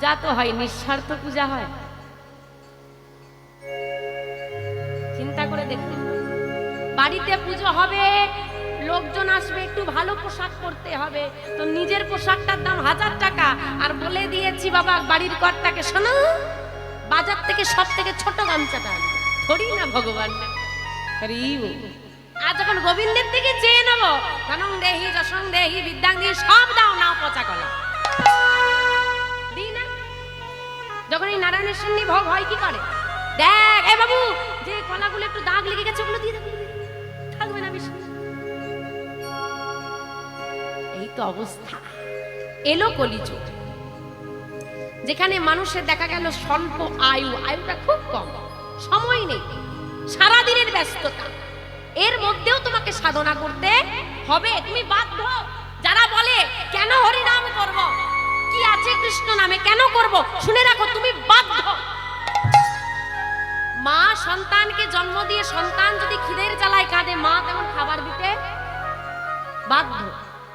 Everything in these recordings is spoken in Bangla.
পূজা তো হয়, নিঃস্বার্থ পূজা হয়। চিন্তা করে দেখতে, বাড়িতে পুজো হবে, লোকজন আসবে, একটু ভালো পোশাক পরতে হবে, তো নিজের পোশাকটার দাম 1000 টাকা, আর বলে দিয়েছি বাবা বাড়ির কর্তাকে, শোনো বাজার থেকে সব থেকে ছোট গামছাটা ধরি না ভগবান। আর যখন গোবিন্দের দিকে চেয়ে নেবো, ধনং দেহি যশং দেহি বিদ্যাং দিয়ে সব দাও, নাও পচা কলা দিই না। যখন এই নারায়ণের সামনে ভোগ হয় কি করে, দেখ এ বাবু যে কলাগুলো একটু দাগ লেগে গেছে ওগুলো দিয়ে দেবো, থাকবে না বিশ্বাস। এই তো অবস্থা। এলো কলিযুগ, যেখানে মানুষের দেখা গেল স্বল্প আয়ুটা খুব কম, সময় নেই, সারাদিনের ব্যস্ততা, এর মধ্যেও তোমাকে সাধনা করতে হবে, তুমি বাধ্য। যারা বলে কেন হরি নাম করব, কি আছে কৃষ্ণ নামে, কেন করব, শুনে রাখো তুমি বাধ্য। মা সন্তানকে জন্ম দিয়ে সন্তান যদি খিদের জ্বালায় কাঁদে, মা তেমন খাবার দিতে বাধ্য।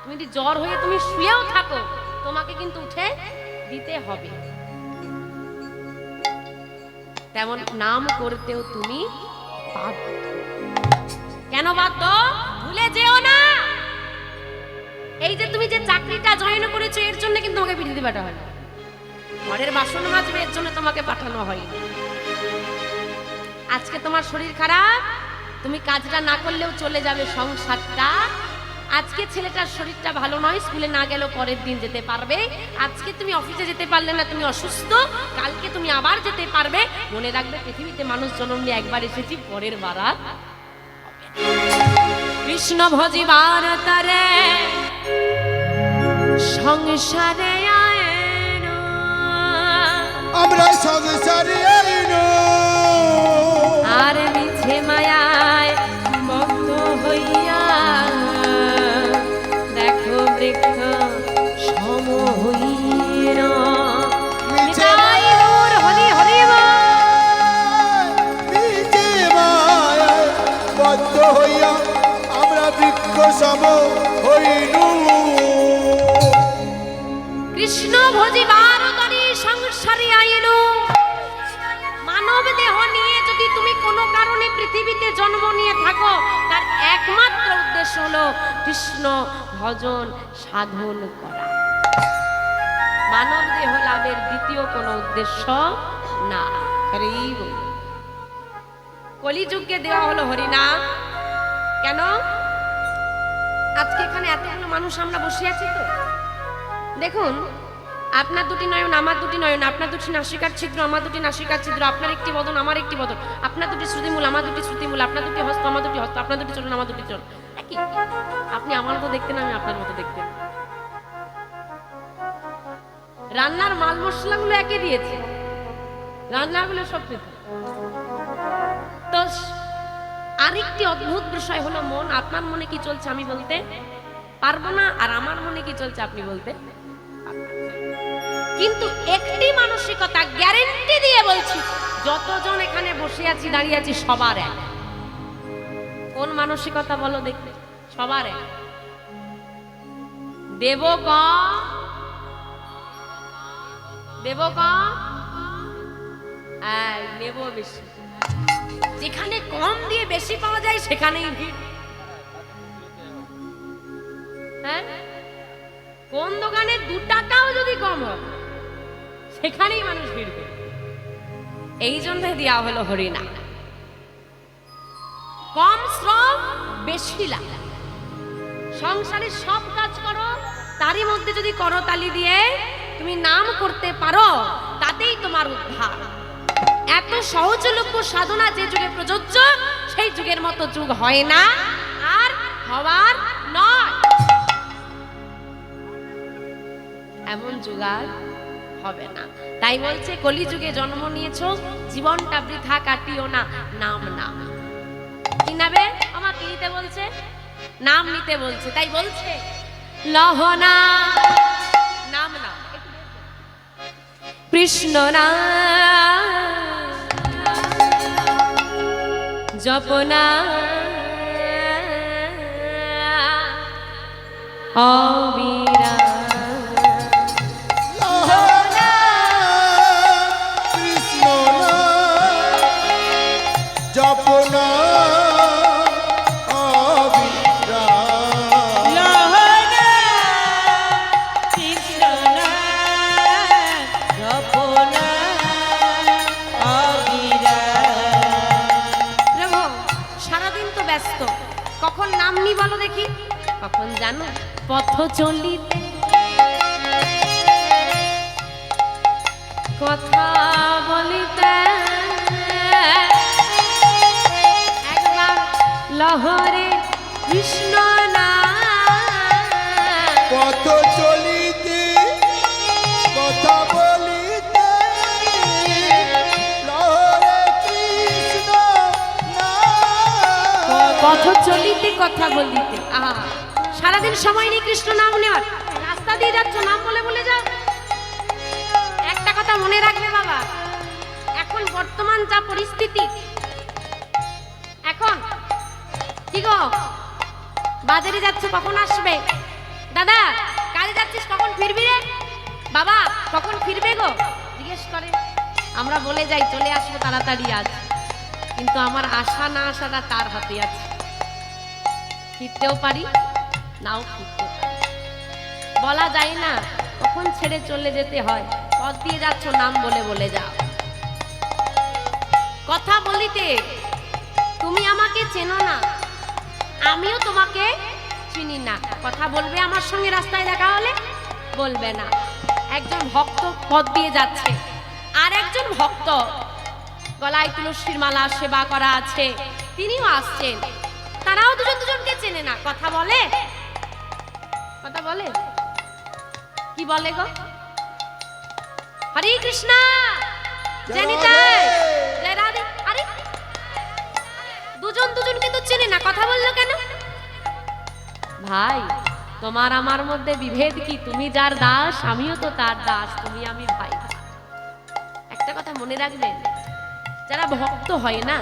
তুমি যদি জ্বর হয়ে তুমি শুয়েও থাকো, তোমাকে কিন্তু উঠে দিতে হবে। তেমন নাম করতেও তুমি বাধ্য। কেন বাধ্য ভুলে যেও না। এই যে তুমি যে চাকরিটা জয়েন করেছো, এর জন্য কিন্তু তোমাকে পৃথিবী পাঠানো হয় না। ঘরের বাসন মাজবে এর জন্য তোমাকে পাঠানো হয়নি। আজকে তোমার শরীর খারাপ, তুমি কাজটা না করলেও চলে যাবে সংসারটা। আজকে ছেলেটার শরীরটা ভালো নয়, স্কুলে না গেলেও পরের দিন যেতে পারবে। আজকে তুমি অফিসে যেতে পারলে না, তুমি অসুস্থ, কালকে তুমি আবার যেতে পারবে। মনে রাখবে পৃথিবীতে মানুষ জন্ম নিয়ে একবার এসেছি, পরের বার আর কৃষ্ণ ভজিবার তারে সংসারে আয়েন, আমরা সংসারে আইন, আর মিছে মায়ায় বদ্ধ হইয়া দেখো বৃক্ষ সম হইর। মিছে হরি হরি মিছে মায়ায় বদ্ধ হইয়া আমরা বৃক্ষ সম হইনু। কৃষ্ণ ভজিবার তরে সংসারে আইন। মানব দেহ নিয়ে যদি তুমি কোনো কারণে পৃথিবীতে জন্ম নিয়ে থাকো, তার একমাত্র উদ্দেশ্য হলো কৃষ্ণ ভজন সাধন করা। মানব দেহ লাভের দ্বিতীয় কোনো উদ্দেশ্য না। কলিযুগকে দেওয়া হলো হরিনাম। কেন আজকে এখানে এতগুলো মানুষ আমরা বসে আছি, তো দেখুন, আপনার দুটি নয়ন আমার দুটি নয়ন, আপনার দুটি নাসিকার ছিদ্র আমার দুটি নাসিকার ছিদ্র, আপনার একটি বদন আমার একটি বদন, আপনার দুটি শ্রুতিমূল আমার দুটি শ্রুতিমূল, আপনার দুটি হস্ত আমার দুটি হস্ত, আপনার দুটি চরণ আমার দুটি চরণ। একই, আপনি আমার মতো দেখতেন, আমি আপনার মতো দেখতেন। রান্নার মাল মশলাগুলো একই দিয়েছে, রান্নাগুলো সব পৃথক। তো আরেকটি অদ্ভুত বিষয় হলো মন। আপনার মনে কি চলছে আমি বলতে পারবো না, আর আমার মনে কি চলছে আপনি বলতে। কিন্তু একটি মানসিকতা গ্যারেন্টি দিয়ে বলছি, যতজন এখানে বসে আছি দাঁড়িয়ে আছি সবার এক। কোন মানসিকতা বলো দেখতে, সবার এক। দেব কম, দেব কম, নেব বেশি। যেখানে কম দিয়ে বেশি পাওয়া যায় সেখানেই ভিড়। হ্যাঁ, কোন দোকানে 2 টাকাও যদি কম হয় সেখানেই মানুষ ভিড় করে। এই জন্য দেওয়া হলো হরিনাম। কম শ্রম বেশি লাভ। সংসারে সব কাজ করো, তারই মধ্যে যদি করতালি দিয়ে তুমি নাম করতে পারো, তাতেই তোমার উদ্ধার। এত সহজলভ্য সাধনা যে যুগে প্রযোজ্য, সেই যুগের মতো যুগ হয় না আর হওয়ার নয়। এমন যুগ আর হবে না। তাই বলছে কলিযুগে জন্ম নিয়েছো, জীবনটা বৃথা কাটিও না, নাম নাম। কি নামে আমাকে নিতে বলছে, নাম নিতে বলছে। তাই বলছে লহনা নাম নাম, কৃষ্ণ নাম জপনা অবিরা। কখন জানো? পথ চলিতে কথা বলিতে একবার লহরে কৃষ্ণ না পথ চলিতে কথা বলিতে লহরে কৃষ্ণ নাম। পথ চলিতে কথা বলিতে আহা সারাদিন সময় নেই কৃষ্ণ নাম নেওয়ার, রাস্তা দিয়ে যাচ্ছ নাম বলে বলে যাও। একটা কথা মনে রাখবে বাবা, এখন বর্তমান যা পরিস্থিতি, এখন কি গো বাজারে যাচ্ছ কখন আসবে? দাদা কাজে যাচ্ছিস কখন ফিরবি রে? বাবা কখন ফিরবে গো জিজ্ঞেস করে। আমরা বলে যাই চলে আসবো তাড়াতাড়ি আজ, কিন্তু আমার আশা না আসাটা তার হাতে আছে। ফিরতেও পারি নাও ফিরতে পারি, বলা যায় না কখন ছেড়ে চলে যেতে হয়। পথ দিয়ে যাচ্ছ নাম বলে বলে যাও। কথা বলিতে তুমি আমাকে চেনো না, আমিও তোমাকে চিনি না। কথা বলবে আমার সঙ্গে রাস্তায় দেখা হলে? বলবে না। একজন ভক্ত পথ দিয়ে যাচ্ছে, আর একজন ভক্ত গলায় তুলসীর মালা সেবা করা আছে, তিনিও আসছেন। তারাও দুজন দুজনকে চেনে না। কথা বলে? কথা বলে? কি বলে গো? হরে কৃষ্ণ জয়নিতাই জয় রাধে। আরে দুজন দুজনকে তো চেনে না, কথা বললো কেন? ভাই তোমার আমার মধ্যে বিভেদ কি? তুমি যার দাস আমিও তো তার দাস, তুমি আমি ভাই। একটা কথা মনে রাখবেন, যারা ভক্ত হয় না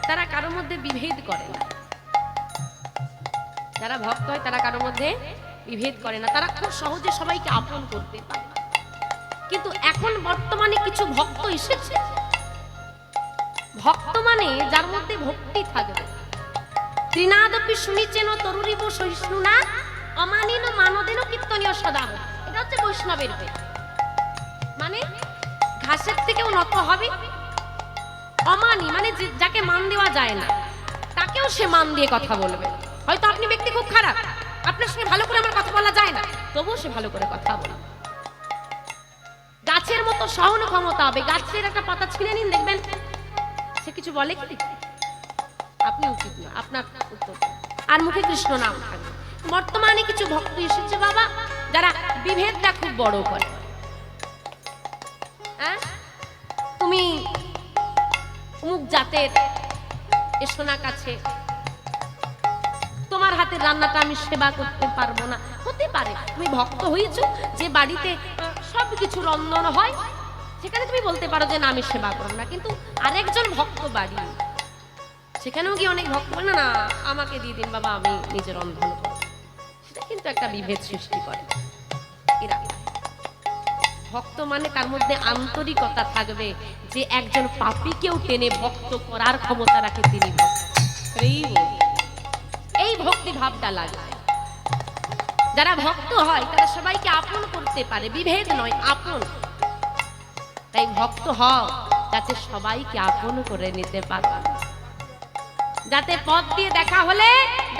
তারা কারোর মধ্যে বিভেদ করে না। যারা ভক্ত হয় তারা কারোর মধ্যে বিভেদ করে না, তারা খুব সহজে সবাইকে আপন করতে পারে। কিন্তু এখন বর্তমানে কিছু ভক্ত এসেছে, ভক্ত মানে যার মধ্যে ভক্তি থাকবে। ত্রিনাদপি শুনিছেন তরুরিব সহিষ্ণুনা অমানিন মানদেন কীর্তনীয় সদাহ। এটা হচ্ছে বৈষ্ণবের বেদ। মানে ঘাসের থেকেও নত হবে। অমানি মানে যাকে মান দেওয়া যায় না তাকেও সে মান দিয়ে কথা বলবে। হয়তো আপনি ব্যক্তি খুব খারাপ, আপনার সঙ্গে ভালো করে আমার কথা বলা যায় না, তবুও সে ভালো করে কথা বলবে। গাছের মতো সহন ক্ষমতা হবে। গাছের একটা পাতা ছিঁড়ে নিন, দেখবেন সে কিছু বলে কি? আপনি উচিত না, আপনার উত্তর। আর মুখে কৃষ্ণ নাম থাকবে। বর্তমানে কিছু ভক্ত এসেছে বাবা, যারা বিভেদটা খুব বড় করে। হ্যাঁ তুমি অমুক জাতের, এসো না কাছে, তোমার হাতের রান্নাটা আমি সেবা করতে পারবো না। হতে পারে তুমি ভক্ত হয়েছো যে বাড়িতে সবকিছু রন্ধন হয়, সেখানে তুমি বলতে পারো যে না আমি সেবা করবো না। কিন্তু আরেকজন ভক্ত বাড়ি, সেখানেও কি অনেক ভক্ত বলে না আমাকে দিয়ে দিন বাবা আমি নিজে রন্ধন করব। সেটা কিন্তু একটা বিভেদ সৃষ্টি করে। এরা ভক্ত মানে তার মধ্যে আন্তরিকতা থাকবে, যে একজন পাপীকেও টেনে ভক্ত করার ক্ষমতা রাখে তিনি ভক্ত। এই ভক্তি ভাবটা লাগে। যারা ভক্ত হয় তারা সবাইকে আপন করতে পারে, বিভেদ নয়, আপন। তাই ভক্ত হও যাতে সবাইকে আপন করে নিতে পারো। যাতে পথ দিয়ে দেখা হলে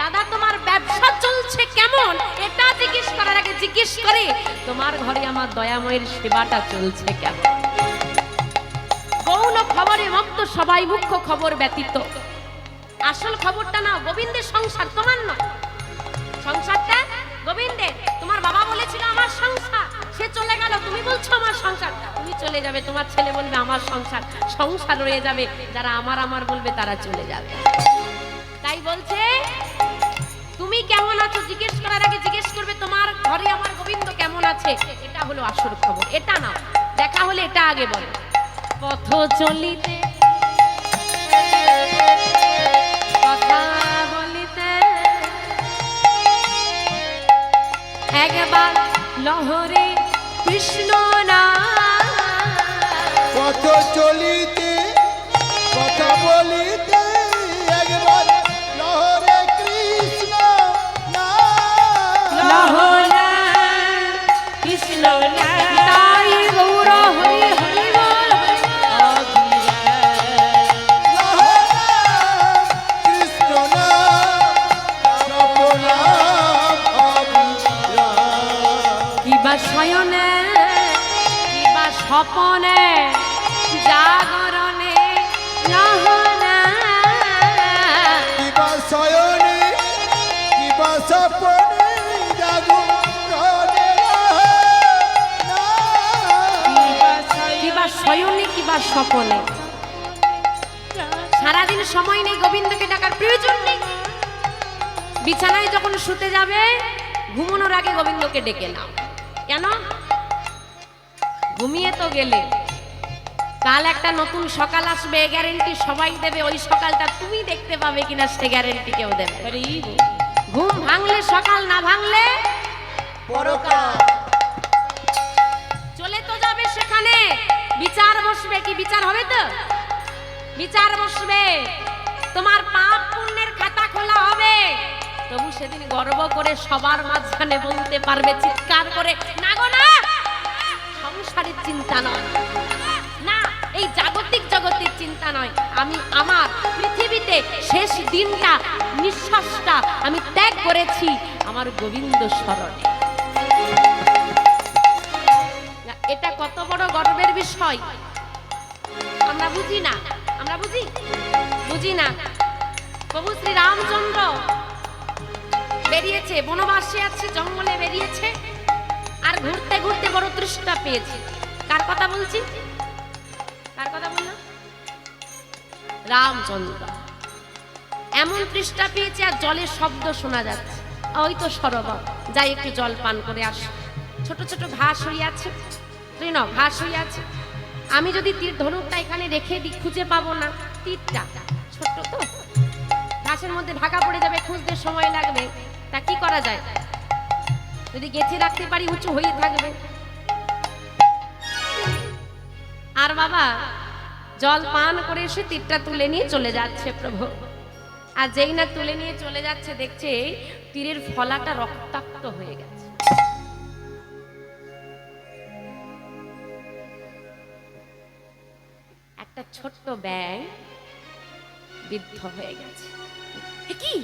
দাদা তোমার ব্যবসা চলছে কেমন এটা জিজ্ঞেস করার আগে জিজ্ঞেস করে তোমার ঘরে আমার দয়াময়ের সেবাটা চলছে কেমন। গৌণ খবরে মত্ত সবাই মুখ্য খবর ব্যতীত। আসল খবরটা না গোবিন্দের সংসার, তোমার নয়। সংসারটা গোবিন্দের। তোমার বাবা বলেছিল আমার সংসার, সে চলে গেল, তুমি বলছো আমার সংসার। তুমি চলে যাবে, তোমার ছেলে বলবে আমার সংসার, সংসার রয়ে যাবে। যারা আমার আমার বলবে তারা চলে যাবে। তাই বলছে তুমি কেমন আছো জিজ্ঞেস করার আগে জিজ্ঞেস করবে তোমার ঘরে আমার গোবিন্দ কেমন আছে। এটা হলো আসল খবর, এটা না। দেখা হলে এটা আগে বলে। পথ চলিতে কথা বলিতে একবার লহরে কৃষ্ণ নাম। পথ চলিতে কথা বলিতে একবার লহরে কৃষ্ণ নাম। লহরে কৃষ্ণ নাম। তাই গৌর হরি হরি বল। লহরে কৃষ্ণ নাম জপ নাম স্বপনে জাগরণে লহনা কিবা শয়নে কিবা স্বপনে জাগরণে না কিবা শয়নে কিবা স্বপনে। সারাদিন সময় নেই গোবিন্দকে ডাকার প্রয়োজন নেই। বিছানায় যখন শুতে যাবে ঘুমানোর আগে গোবিন্দকে ডেকে নাও। কেন? ঘুমিয়ে তো গেলে কাল একটা নতুন সকাল আসবে, গ্যারেন্টি সবাই দেবে, ওই সকালটা তুমি দেখতে পাবে কিনা সে গ্যারেন্টি কেউ দেবে। ঘুম ভাঙলে সকাল, না ভাঙলে পরকাল। চলে তো যাবে সেখানে, বিচার বসবে। কি বিচার হবে? তো বিচার বসবে, তোমার পাপ পুণ্যের খাতা খোলা হবে। তবু সেদিন গর্ব করে সবার মাঝখানে বলতে পারবে চিৎকার করে, না গো না, সংসারের চিন্তা নয়, না এই জাগতিক জগতের চিন্তা নয়, আমি আমার পৃথিবীতে শেষ দিনটা, নিঃশ্বাসটা আমি ত্যাগ করেছি আমার গোবিন্দ স্মরণে। এটা কত বড় গর্বের বিষয় আমরা বুঝি না। আমরা বুঝি না। প্রভু শ্রী রামচন্দ্র বেরিয়েছে, বনবাসে আছে, জঙ্গলে বেরিয়েছে, আর ঘুরতে ঘুরতে বড় তৃষ্ণা পেয়েছে। কার কথা বলছি? কার কথা বললাম? রামচন্দ্র। এমন তৃষ্ণা পেয়েছে আর জলের শব্দ শোনা যাচ্ছে। ওই তো সরোবর, যাই একটু জল পান করে আস। ছোট ছোট ঘাস হয়ে আছে, তৃণ ঘাস হয়ে আছে। আমি যদি তীর ধনুকটা এখানে রেখে দিই খুঁজে পাবো না। তীরটা ছোট্ট তো, ঘাসের মধ্যে ঢাকা পড়ে যাবে, খুঁজতে সময় লাগবে। তা কি করা যায়? যদি গেঁথে রাখতে পারি উঁচু হয়ে থাকবে। আর বাবা জল পান করে এসে তীরটা তুলে নিয়ে চলে যাচ্ছে প্রভু। আর যেই না তুলে নিয়ে চলে যাচ্ছে দেখছে তীরের ফলাটা রক্তাক্ত হয়ে গেছে। একটা ছোট্ট ব্যাঙ বিদ্ধ হয়ে গেছে। কি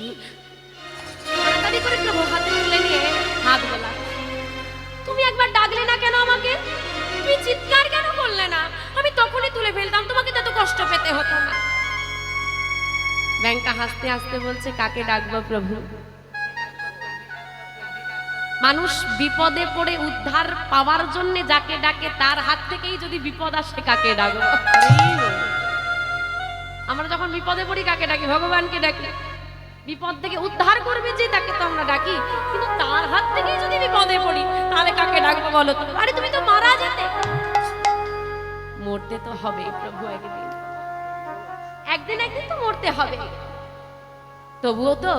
তাড়াতাড়ি করে প্রভু হাতে তুলে নিয়ে হাত গোলা, তুমি একবার ডাকলে না কেন আমাকে? তুমি চিৎকার কেন করলে না? আমি তখনই তুলে ফেলতাম, তোমাকে তত কষ্ট পেতে হতো না। ব্যাঙটা হাসতে হাসতে বলছে, কাকে ডাকবো প্রভু? মানুষ বিপদে পড়ে উদ্ধার পাওয়ার জন্য যাকে ডাকে তার হাত থেকেই যদি বিপদ আসে কাকে ডাকবো? আমরা যখন বিপদে পড়ি কাকে ডাকি? ভগবানকে ডাকি। বিপদ থেকে উদ্ধার করবে যে তাকে তো আমরা ডাকি, কিন্তু তার হাত থেকেই যদি বিপদে পড়ি তাহলে কাকে ডাকবো বলো তো? আরে তুমি তো মারা যেতে। মরতে তো হবে প্রভু, একদিন একদিন তো মরতে হবে। তবুও তো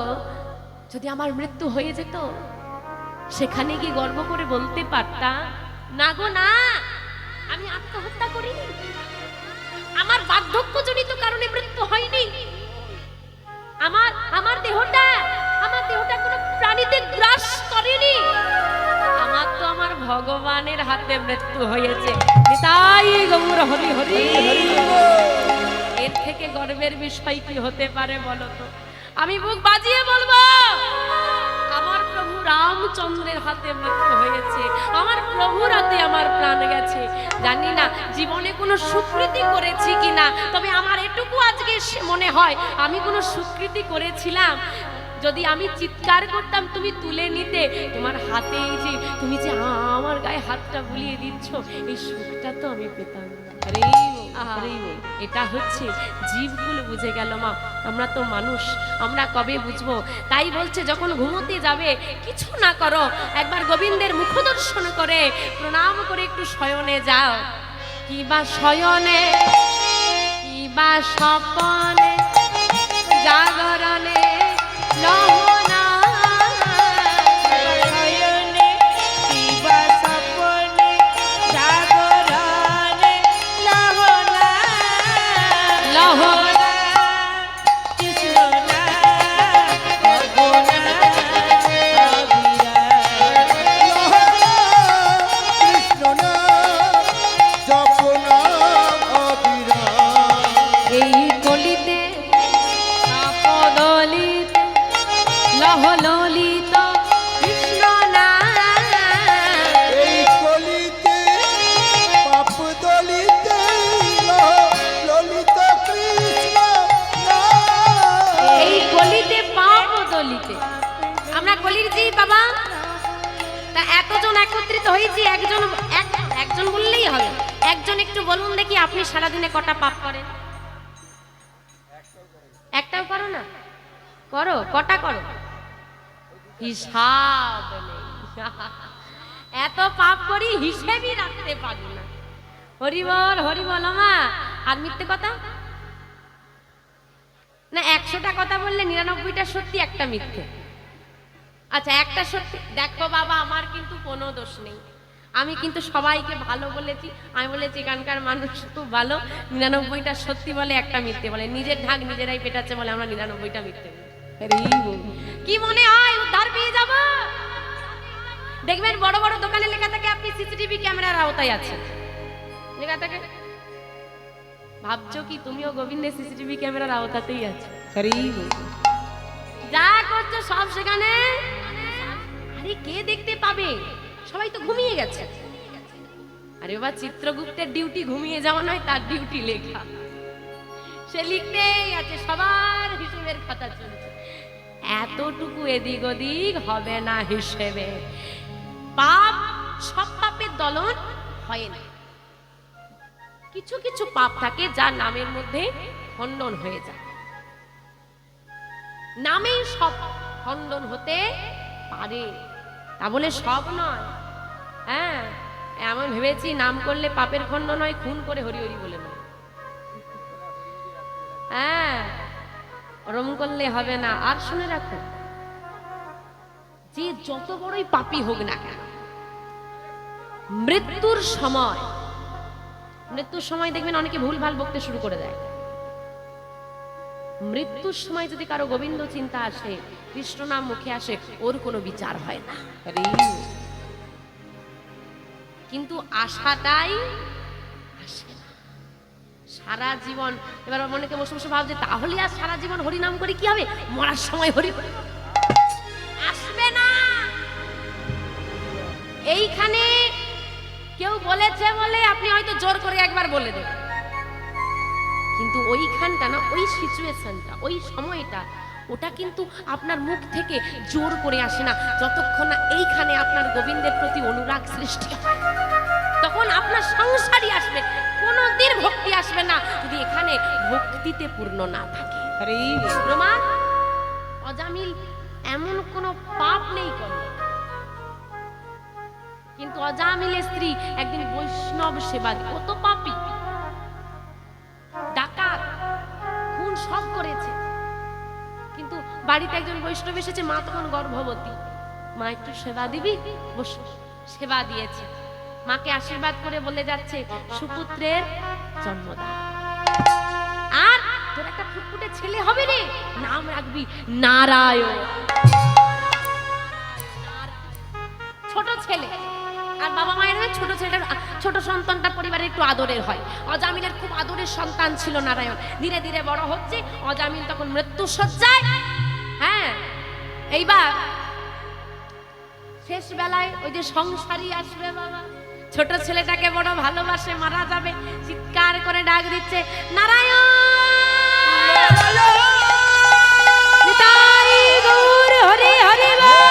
যদি আমার মৃত্যু হয়ে যেত সেখানে কি গর্ব করে বলতে পারতাম, না গো না, আমি আত্মহত্যা করিনি, আমার বার্ধক্যজনিত কারণে মৃত্যু হয়নি, আমার দেহটা কোনো প্রাণীতে গ্রাস করেনি, আমার তো আমার ভগবানের হাতে মৃত্যু হয়েছে। তাই গৌর হরি হরি। এর থেকে গর্বের বিষয় কি হতে পারে বলো তো? আমি বুক বাজিয়ে বলবো, আমার প্রভু রামচন্দ্রের হাতে মৃত্যু হয়েছে, আমার প্রভুর হাতে আমার প্রাণ গেছে। জানি না জীবনে কোনো সুকৃতি করেছি কিনা, তবে আমার এটুকু আজকে মনে হয় আমি কোনো সুকৃতি করেছিলাম। যদি আমি চিৎকার করতাম তুমি তুলে নিতে, তোমার হাতে এই যে তুমি যে আমার গায়ে হাতটা বুলিয়ে দিচ্ছ, এই সুখটা তো আমি পেতাম না। এটা হচ্ছে জীবগুলো বুঝে গেল মা, আমরা তো মানুষ, আমরা কবে বুঝবো? তাই বলছে যখন ঘুমোতে যাবে কিছু না করো, একবার গোবিন্দের মুখ দর্শন করে প্রণাম করে একটু শয়নে যাও। কিবা শয়নে কিবা স্বপনে জাগরণে লহনা, শয়নে কিবা স্বপনে জাগরণে লহনা, লহনা কৃষ্ণ না ভগনা কৃষ্ণ না জপনা অবিরাম। এই কলিতে আপদল একত্রিত হয়েছি, একজন বললেই হবে। একজন একটু বলুন দেখি, আপনি সারাদিনে কটা পাপ করেন? একটাও করো না? করো, কটা করো? হিসাব নেই। এত পাপ করি হিসেবই রাখতে পারি না। হরিবল হরিবল মা। আর মিথ্যে কথা না, 100টা কথা বললে 99টা সত্যি, একটা মিথ্যে। আচ্ছা, একটা সত্যি। দেখো বাবা, আমার কিন্তু কোনো দোষ নেই, আমি কিন্তু সবাইকে ভালো বলেছি। আমি বলেছি এখানকার মানুষ খুব ভালো, 99টা সত্যি বলে, একটা মিথ্যে বলে। নিজের ঢাক নিজেরাই পেটাচ্ছে বলে আমরা 99টা মিথ্যে বলি। কি মনে হয় উদ্ধার পেয়ে যাব? দেখবেন বড় বড় দোকানে লেখা থাকে আপনি সিসিটিভি ক্যামেরার আওতায় আছেন, লেখা থাকে। ভাবছো কি তুমিও গোবিন্দের সিসিটিভি ক্যামেরার আওতাতেই আছো? যা করছো সব সেখানে। আরে কে দেখতে পাবে? সবাই তো ঘুমিয়ে গেছে। আরে বাবা, চিত্রগুপ্তের ডিউটি ঘুমিয়ে যাওয়া নয়, তার ডিউটি লেখা। সে লিখতেই আছে, সবার হিসেবের খাতা চলছে। এতটুকু এদিক ওদিক হবে না হিসেবে। পাপ, সব পাপের দলন হয় না। কিছু কিছু পাপ থাকে যা নামের মধ্যে খণ্ডন হয়ে যায়, নামেই সব খণ্ডন হতে পারে, তা বলে সব নয়। হ্যাঁ, এমন ভেবেছি নাম করলে পাপের খণ্ডন হয়, খুন করে হরি হরি বলে নয়। হ্যাঁ, ওরম করলে হবে না। আর শুনে রাখো, যে যত বড়ই পাপী হোক না কেন, মৃত্যুর সময় দেখবেন অনেকে ভুলভাল বকতে শুরু করে দেয়। মৃত্যুর সময় যদি কারো গোবিন্দ চিন্তা আসে, কৃষ্ণ নাম মুখে আসে, ওর কোনো বিচার হয় না। কিন্তু আশাটাই আসে না সারা জীবন। এবার মনেকে বসে বসে ভাবছে, তাহলে আর সারা জীবন হরিনাম করে কি হবে? মরার সময় হরি হরি আসবে না। এইখানে কেউ বলেছে বলে আপনি হয়তো জোর করে একবার বলে দেবেন, কিন্তু ওইখানটা না, ওই সিচুয়েশনটা, ওই সময়টা, ওটা কিন্তু আপনার মুখ থেকে জোর করে আসে না। যতক্ষণ না এইখানে আপনার গোবিন্দের প্রতি অনুরাগ সৃষ্টি হয়, তখন আপনার সংসারই আসবে। কোনোদিন ভক্তি আসবে না যদি এখানে ভক্তিতে পূর্ণ না থাকে। প্রমাণ, অজামিল এমন কোনো পাপ নেই করে, কিন্তু অজামিলের স্ত্রী একদিন বৈষ্ণব সেবা, কত পাপী, ডাকাত, খুন সব করেছে। কিন্তু বাড়িতে একজন বৈষ্ণব এসেছে, মা তখন গর্ভবতী। মা একটু সেবা দিবি? বসো। সেবা দিয়েছে। মাকে আশীর্বাদ করে বলে যাচ্ছে, সুপুত্রের জন্মদান, আর তোর একটা ফুটফুটে ছেলে হবে রে, নাম রাখবি নারায়ণ। ছোট ছেলে, আর বাবা মায়ের ছোট ছেলের, ছোট সন্তানটা পরিবারের একটু আদরের হয়। অজামিলের খুব আদরের সন্তান ছিল নারায়ণ। ধীরে ধীরে বড় হচ্ছে, অজামিল তখন মৃত্যু শয্যায়। হ্যাঁ, এইবার শেষ বেলায় ওই যে সংসারী আসবে বাবা, ছোট ছেলেটাকে বড় ভালোবাসে, মারা যাবে, চিৎকার করে ডাক দিচ্ছে, নারায়ণ নিতাই গৌর হরি হরি বল।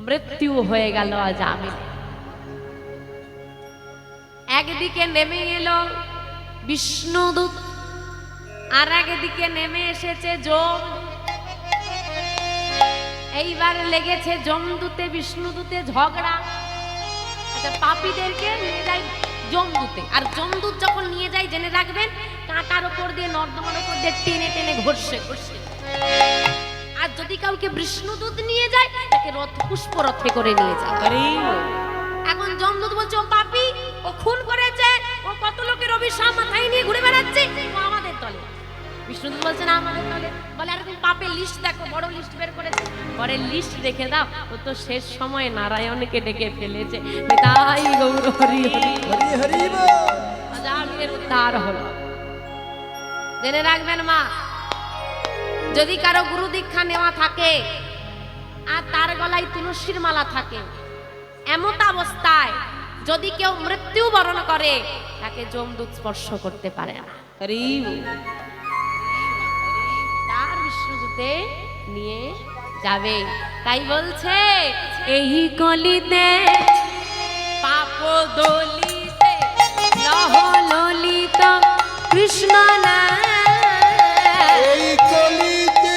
মৃত্যু হয়ে গেল অজামিল। একদিকে নেমে এলো বিষ্ণুদূত, আর একদিকে নেমে এসেছে যমদূত। এইবার লেগেছে যমদূতে বিষ্ণুদূতে ঝগড়া। আচ্ছা, পাপীদেরকে নিয়ে যায় যমদূতে, আর যমদূত যখন নিয়ে যায় জেনে রাখবেন, কাঁটার উপর দিয়ে, নর্দমার উপর দিয়ে টেনে টেনে ঘষে ঘষে। আর যদি কাউকে বিষ্ণুদূত নিয়ে যায়, তাকে রথ, পুষ্পরথে করে নিয়ে যায়। এখন যমদূত বলছে, ও পাপী, ও খুন করেছে, ও কত লোকের অভিশাপ মাথায় নিয়ে ঘুরে বেড়াচ্ছে, ও আমাদের দলে। বিষ্ণুদূত বলছে, না আমাদের দলে। বলে, আর তুমি পাপের লিস্ট দেখো, বড় লিস্ট বের করেছে। পরে লিস্ট রেখে দাও, ও তো শেষ সময়ে নারায়ণকে ডেকে ফেলেছে। নিতাই গৌর হরি হরি হরি হরি বল। অজামিলের উদ্ধার হলো। জেনে রাখবেন মা, যদি কারো গুরু দীক্ষা নেওয়া থাকে আর তার গলায় তুলসীর মালা থাকে, এমত অবস্থায় যদি কেউ মৃত্যু বরণ করে তাকে যমদূত স্পর্শ করতে পারে না। হরি বল। তার বিশ্বজিতে নিয়ে যাবে। তাই বলছে এই কলিতে পাপ দলিতে লহ ললিত কৃষ্ণ না এই কলিতে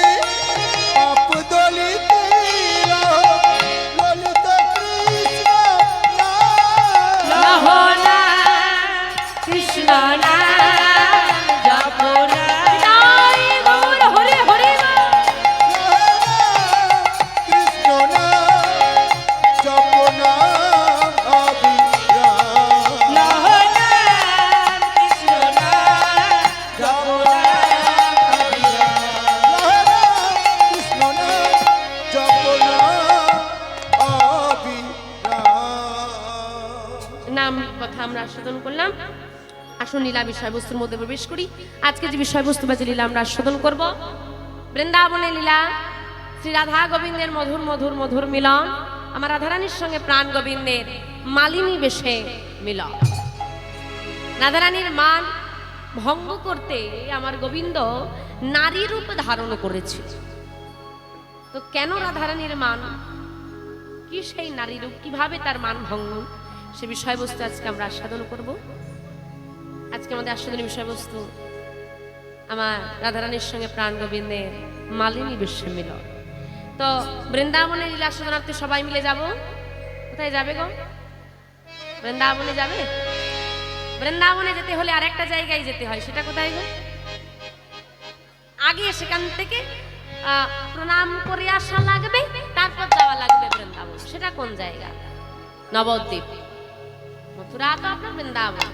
পাপ দলিতে ললিত কৃষ্ণ নাম। লহ না কৃষ্ণ না জপনা জয় গৌর হরে হরে কৃষ্ণ নাম জপনা অবিরাম। লহনা কৃষ্ণ না জপনা কৃষ্ণ নাম জপনা অবিরাম। নাম কথা আমরা আস্বাদন করলাম। আসুন লীলা বিষয়বস্তুর মধ্যে প্রবেশ করি। আজকে যে বিষয়বস্তু বা যে লীলা আমরা আস্বাদন করব, বৃন্দাবনের লীলা, শ্রী রাধা গোবিন্দের মধুর মধুর মধুর মিলন, আমার রাধারানীর সঙ্গে প্রাণ গোবিন্দের মালিনী বেশে মিলন। রাধারানীর মান ভঙ্গ করতে আমার গোবিন্দ নারী রূপ ধারণ করেছে। তো কেন রাধারানীর মান, কি সেই নারী রূপ, কিভাবে তার মান ভঙ্গ, সে বিষয়বস্তু আজকে আমরা আস্বাদন করব। আজকে আমাদের আস্বাদনের বিষয়বস্তু আমার রাধারানীর সঙ্গে প্রাণ গোবিন্দের মালিনী বেশে মিলন। তো বৃন্দাবনের লীলা আস্বাদনার্থে সবাই মিলে যাব। কোথায় যাবে গো? বৃন্দাবনে যাবে? বৃন্দাবনে যেতে হলে আরেকটা জায়গায় যেতে হয়, সেটা কোথায় গো? আগে সেখান থেকে প্রণাম করে আসা লাগবে, তারপর যাওয়া লাগবে বৃন্দাবন। সেটা কোন জায়গা? নবদ্বীপ। মথুরা তো আপনার বৃন্দাবন,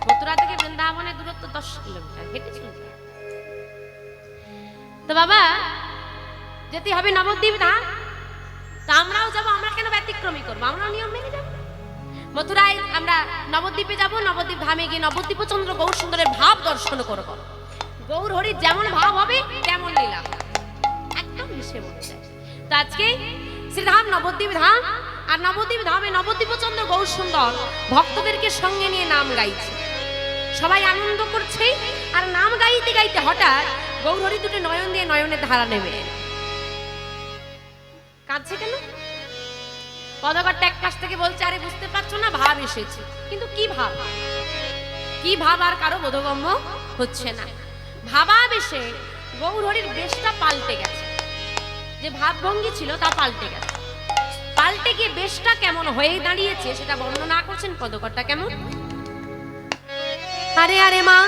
মথুরা থেকে বৃন্দাবনের দূরত্ব 10 কিলোমিটার, হেঁটে চলতে হবে। তো বাবা যেতে হবে নবদ্বীপ ধাম। তো আমরাও যাবো, আমরা কেন ব্যতিক্রমী করবো, আমরাও নিয়ম মেনে যাবো। মথুরায় আমরা নবদ্বীপে যাব, নবদ্বীপ ধামে গিয়ে নবদ্বীপ চন্দ্র গৌর সুন্দরের ভাব দর্শন করব। গৌর হরির যেমন ভাব হবে তেমন লীলা একদম মিশে বলছে। তো আজকে শ্রীধাম নবদ্বীপ ধাম, আর নবদ্বীপ ধামে নবদ্বীপ চন্দ্র গৌর সুন্দর ভক্তদেরকে সঙ্গে নিয়ে নাম গাইছে, সবাই আনন্দ করছে। আর নাম গাইতে গাইতে হঠাৎ গৌর হরি দুটো নয়ন দিয়ে নয়নের ধারা নেমে এলো। কাঁদছে কেন? পদকর্তা এক কাছ থেকে বলছে, আরে বুঝতে পারছো না, ভাব এসেছে। কিন্তু কি ভাব, কি ভাব আর কারো বোধগম্য হচ্ছে না। ভাবাবেশে গৌর হরির বেশটা পাল্টে গেছে, যে ভাবভঙ্গি ছিল তা পাল্টে গেছে। পাল্টে গিয়ে বেশটা কেমন হয়ে দাঁড়িয়েছে সেটা বর্ণনা করছেন পদকর্তা। কেমন? আরে আরে মা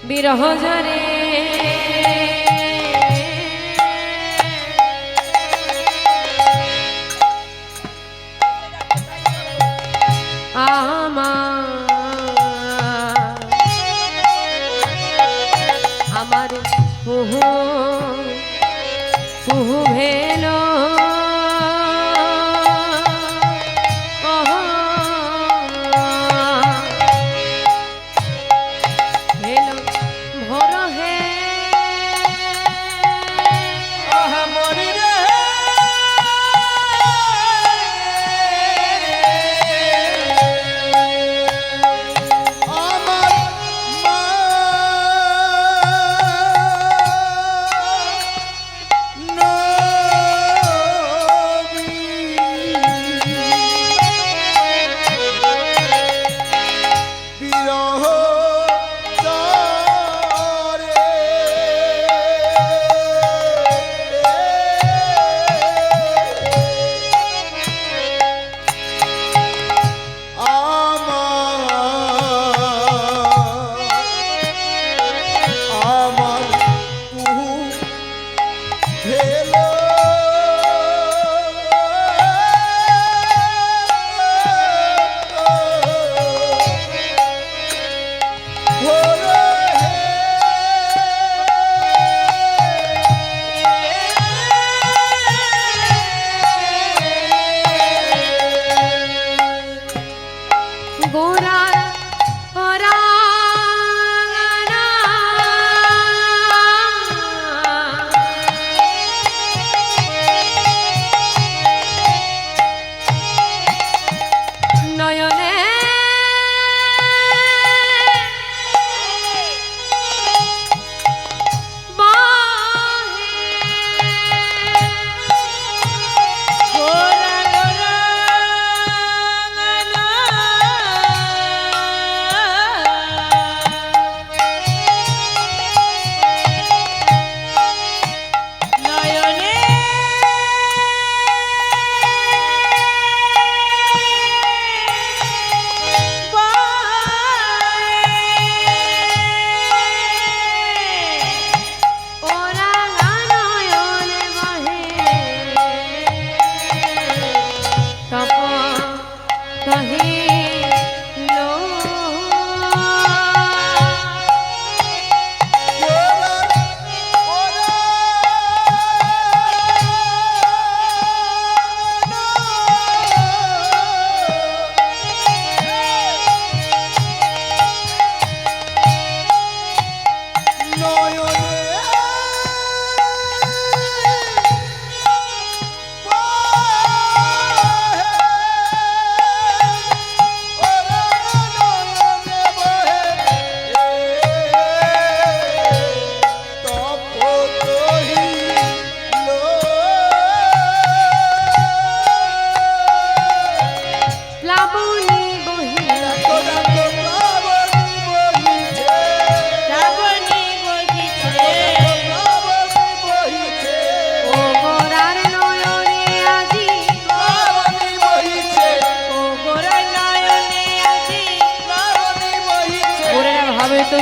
বিরহ জরে আমার কুহু কুহু ভেলো ভেলো ভোর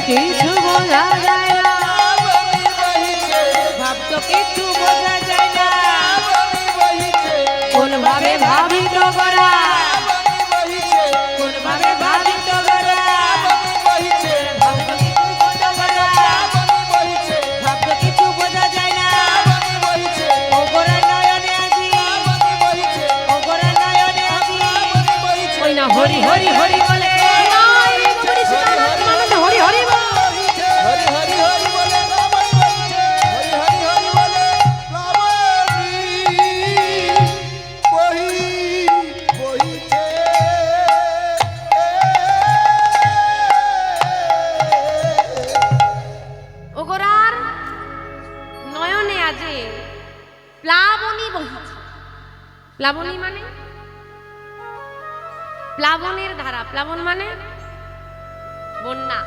কিছু বোঝা যায় না, লাবণী বহিছে, ভাব তো কিছু বোঝা যায় না, লাবণী বহিছে, কোন ভাবে ভাবি তো করা, লাবণী বহিছে, কোন ভাবে ভাবি তো করা, লাবণী বহিছে, ভাব তো কিছু বোঝা যায় না, লাবণী বহিছে, ভাব তো কিছু বোঝা যায় না, লাবণী বহিছে, ওগরে নয়নে আজি, লাবণী বহিছে, ওগরে নয়নে আজি, লাবণী বহিছে, ওই না হরি হরি হরি বলে, হরি হরি বল। হরি হরি হরি বলে লাবণী বহিছে, হরি হরি হরি বলে লাবণী বহিছে। ওগরার নয়নে আজে প্লাবনী বহিছে। প্লাবনী মানে প্লাবনের ধারা, প্লাবন মানে বন্যা।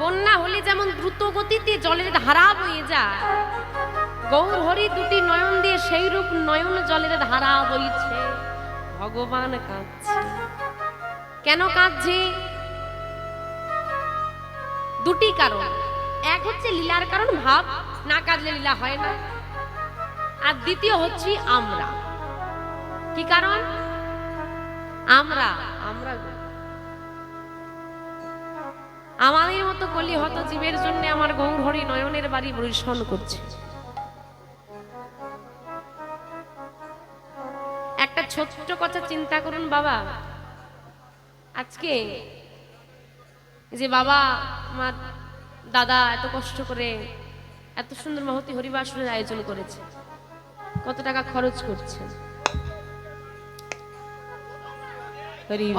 বন্যা হলে যেমন দ্রুত গতিতে জলের ধারা বয়ে যায়, গৌর হরি দুটি নয়ন দিয়ে সেই রূপ নয়ন জলের ধারা বইছে। ভগবান কাঁদছে। কেন কাঁদছে? দুটি কারণ। এক হচ্ছে লীলার কারণ, ভাব না কাঁদলে লীলা হয় না। আর দ্বিতীয় হচ্ছে আমরা। কি কারণ? আমরা আমাদের মতো কলি হত জীবের জন্য আমার গৌর হরি নয়নের বাড়ি বর্ষণ করছে। একটা ছোট্ট কথা চিন্তা করুন বাবা, আজকে যে বাবা আমার দাদা এত কষ্ট করে এত সুন্দর মহতি হরিবাসরের আয়োজন করেছে, কত টাকা খরচ করছে।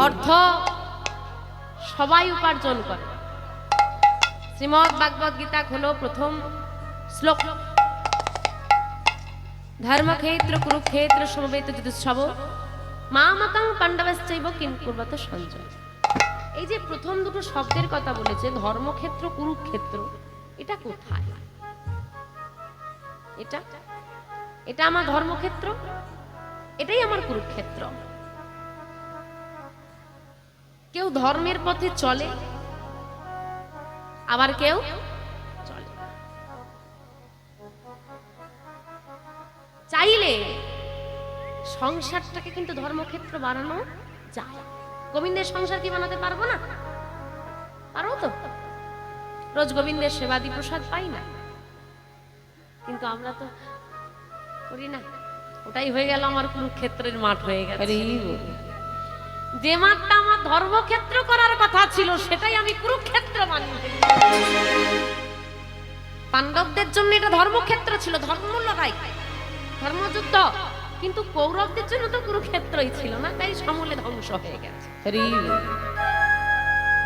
অর্থ সবাই উপার্জন করে। শ্রীমদ্ ভাগবত গীতা খোলো, প্রথম শ্লোক, ধর্মক্ষেত্র কুরুক্ষেত্র সমবেত যুদ্ধোৎসব মামকং পাণ্ডবশ্চৈব কিং কুর্বত সঞ্জয়। এই যে প্রথম দুটো শব্দের কথা বলেছে, ধর্মক্ষেত্র কুরুক্ষেত্র, এটা কোথায়? এটা আমার ধর্মক্ষেত্র, এটাই আমার কুরুক্ষেত্র। কেউ ধর্মের পথে চলে, আবার কেউ চলে। চাইলে সংসারটাকে কিন্তু ধর্মক্ষেত্র বানানো যায়। গোবিন্দের সংসার কি বানাতে পারবো না? পারবো তো? রোজ গোবিন্দের সেবাদি প্রসাদ পাই না, কিন্তু আমরা তো করি না। ওটাই হয়ে গেল আমার কুরুক্ষেত্রের মাঠ হয়ে গেছে। যে মাঠটা আমার ধর্মক্ষেত্র করার কথা ছিল, সেটাই আমি কুরুক্ষেত্র বানিয়ে দিলাম। পাণ্ডবদের জন্য এটা ধর্মক্ষেত্র ছিল, ধর্মলড়াই, ধর্মযুদ্ধ, কিন্তু কৌরবদের জন্য তো কুরুক্ষেত্রই ছিল না, তাই সমূলে ধ্বংস হয়ে গেছে।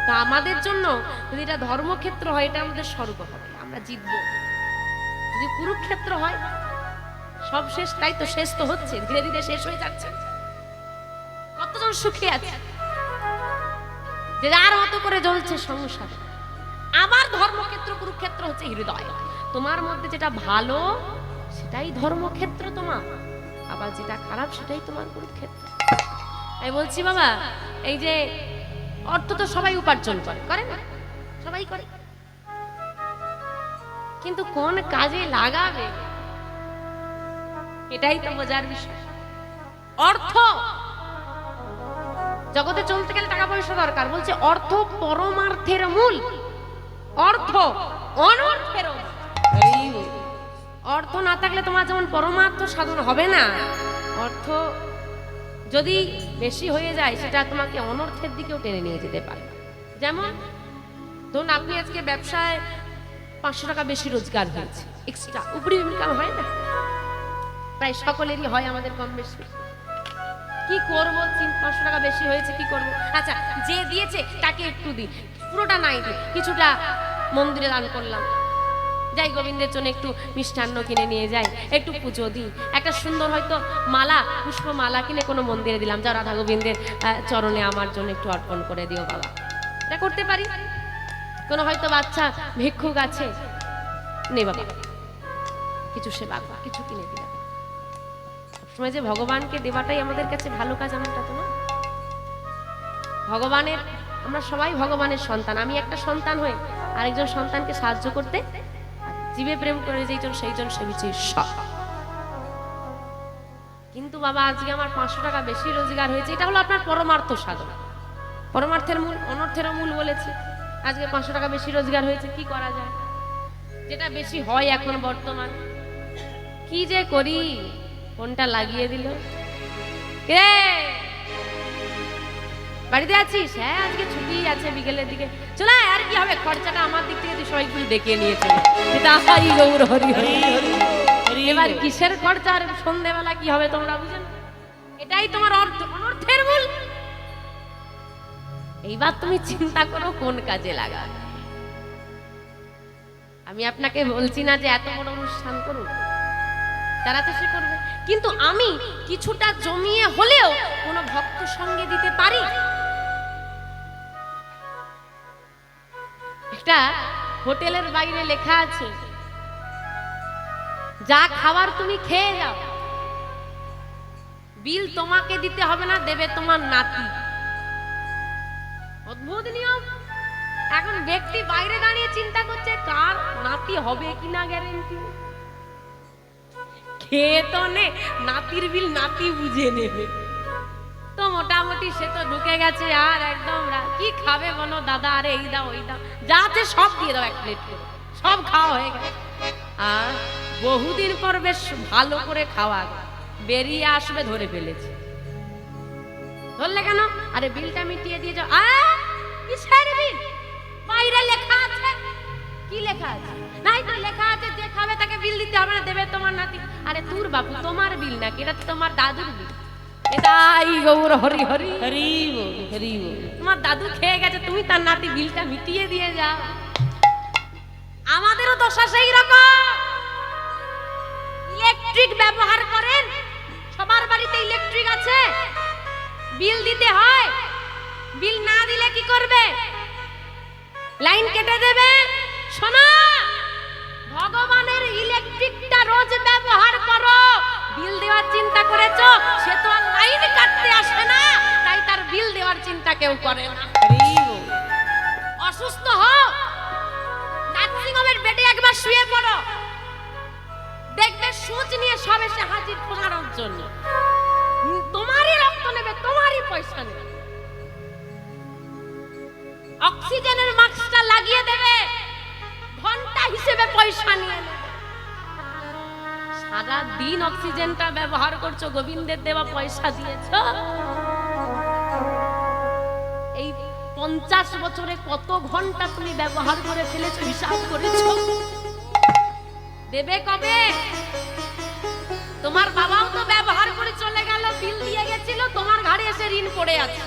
তা আমাদের জন্য যদি এটা ধর্মক্ষেত্র হয়, এটা আমাদের স্বর্গ হবে, আমরা জিতবো। যদি কুরুক্ষেত্র হয়, সব শেষ, তাই তো শেষ তো হচ্ছে, ধীরে ধীরে শেষ হয়ে যাচ্ছে। কতজন সুখী আছে, যে যার মতো করে জ্বলছে সংসার। আমার ধর্মক্ষেত্র কুরুক্ষেত্র হচ্ছে হৃদয়। তোমার মধ্যে যেটা ভালো সেটাই ধর্মক্ষেত্র তোমার, আবার যেটা খারাপ সেটাই তোমার কুরুক্ষেত্র। আমি বলছি বাবা, এই যে অর্থ তো সবাই উপার্জন করে না? সবাই করে, কিন্তু কোন কাজে লাগাবে এটাই তো বোঝার বিষয়। অর্থ জগতে চলতে গেলে টাকা পয়সা দরকার, বলছে অর্থ পরমার্থের মূল, অর্থ অনর্থের মূল। অর্থ না থাকলে তোমার যেমন পরমার্থ সাধন হবে না, অর্থ যদি বেশি হয়ে যায় সেটা তোমাকে অনর্থের দিকেও টেনে নিয়ে যেতে পারে। যেমন ধরুন আপনি আজকে ব্যবসায় 500 টাকা বেশি রোজগার হয়েছে, এক্সট্রা উপরি ইনকাম হয় না? প্রায় সকলেরই হয়, আমাদের কম বেশি। কি করবো, 500 টাকা বেশি হয়েছে, কি করবো? আচ্ছা, যে দিয়েছে তাকে একটু দিই, পুরোটা নাই দিই, কিছুটা মন্দিরে দান করলাম, যাই গোবিন্দের জন্য একটু মিষ্টান্ন কিনে নিয়ে যাই, একটু পুজো দিই, একটা সুন্দর হয়তো মালা, পুষ্প মালা কিনে কোনো মন্দিরে দিলাম, যা রাধা গোবিন্দের চরণে আমার জন্য একটু অর্পণ করে দিও বাবা। এটা করতে পারি। কোনো হয়তো বাচ্চা ভিক্ষুক আছে, নে বাবা কিছু সেবা, কিছু কিনে দিলাম। সবসময় যে ভগবানকে দেওয়াটাই আমাদের কাছে ভালো কাজ, এমনটা তো না। ভগবানের আমরা সবাই ভগবানের সন্তান। আমি একটা সন্তান হয়ে আরেকজন সন্তানকে সাহায্য করতে জীবে প্রেম করে যেইজন সেইজন সেবিছে ঈশ্বর। কিন্তু বাবা আজকে আমার 500 টাকা বেশি রোজগার হয়েছে, এটা হলো আপনার পরমার্থ সাধন। পরমার্থের মূল অনর্থেরও মূল বলেছি। আজকে 500 টাকা বেশি রোজগার হয়েছে, কি করা যায়? যেটা বেশি হয় এখন বর্তমান, কি যে করি, কোনটা লাগিয়ে দিল। কে বাড়িতে আছিস? হ্যাঁ আজকে ছুটি আছে, বিকেলের দিকে চলে আয়। আর কি হবে, খরচাটা আমার দিক থেকে তুই সবাই একটু ডেকে নিয়ে চলে। গৌর হরি হরি। এবার কিসের খরচা আর সন্ধ্যেবেলা কি হবে তোমরা বুঝেন? এটাই তোমার অনর্থের মূল। এইবার তুমি চিন্তা করো কোন কাজে লাগা। আমি আপনাকে বলছি না যে এত বড় অনুষ্ঠান করুন, তারা তো সে করবে, কিন্তু আমি কিছুটা জমিয়ে হলেও কোনো ভক্ত সঙ্গে দিতে পারি। একটা হোটেলের বাইরে লেখা আছে, যা খাবার তুমি খেয়ে যাও, বিল তোমাকে দিতে হবে না, দেবে তোমার নাতি। অদ্ভুত নিয়ম। এখন ব্যক্তি বাইরে দাঁড়িয়ে চিন্তা করছে কার নাতি হবে কিনা গ্যারেন্টি। খেয়ে তো নে, নাতির বিল নাতি বুঝে নেবে। তো মোটামুটি সে তো ঢুকে গেছে, আর একদম কি খাবে বলো দাদা, আরে এই দাও ওই দাও, যা আছে সব দিয়ে দাও এক প্লেট করে, সব খাওয়া হয়ে গেছে। আর বহুদিন পর বেশ ভালো করে খাওয়া, বেরিয়ে আসবে ধরে ফেলেছে। ধরলে কেন? আরে বিলটা মিটিয়ে দিয়ে যাও। কিসের বিল? বাইরে লেখা আছে। কি লেখা আছে? নাই তো লেখা আছে যে খাবে তাকে বিল দিতে হবে না, দেবে তোমার নাতি। আরে তোর বাপু, তোমার বিল নাকি, এটা তোমার দাদুর বিল। এটাই গৌর হরি হরি হরি বল, হরি বল। তোমার দাদু খেয়ে গেছে, তুমি তার নাতি বিলটা মিটিয়ে দিয়ে যাও। আমাদেরও দশা সেই রকম। ইলেকট্রিক ব্যবহার করেন, সবার বাড়িতে ইলেকট্রিক আছে, বিল দিতে হয়। বিল না দিলে কি করবে? লাইন কেটে দেবে। শোনো, ভগবানের ইলেকট্রিকটা রোজ ব্যবহার করো। বিল দেওয়ার চিন্তা করেছো, সে তো আর লাইন কাটতে আসে না, তাই তার বিল দেওয়ার চিন্তা কেউ করে না। অসুস্থ হও, নার্সিং হোমের বেডে একবার শুয়ে পড়ো, দেখবে সুচ নিয়ে সব এসে হাজির পড়ানোর জন্য। তোমারই রক্ত নেবে, তোমারই পয়সা নেবে। অক্সিজেনের মাস্কটা লাগিয়ে দেবে, ঘন্টা হিসেবে পয়সা নিয়ে নেবে। সারা দিন অক্সিজেনটা ব্যবহার করছো, গোবিন্দের দেওয়া পয়সা দিয়েছো। এই 50 বছরে কত ঘন্টা তুমি ব্যবহার করে ফেলেছো, হিসাব করেছো? দেবে কবে? তোমার বাবাও তো ব্যবহার করে চলে গেল, বিল দিয়ে গেছিল, তোমার ঘাড়ে এসে ঋণ পড়ে আছে।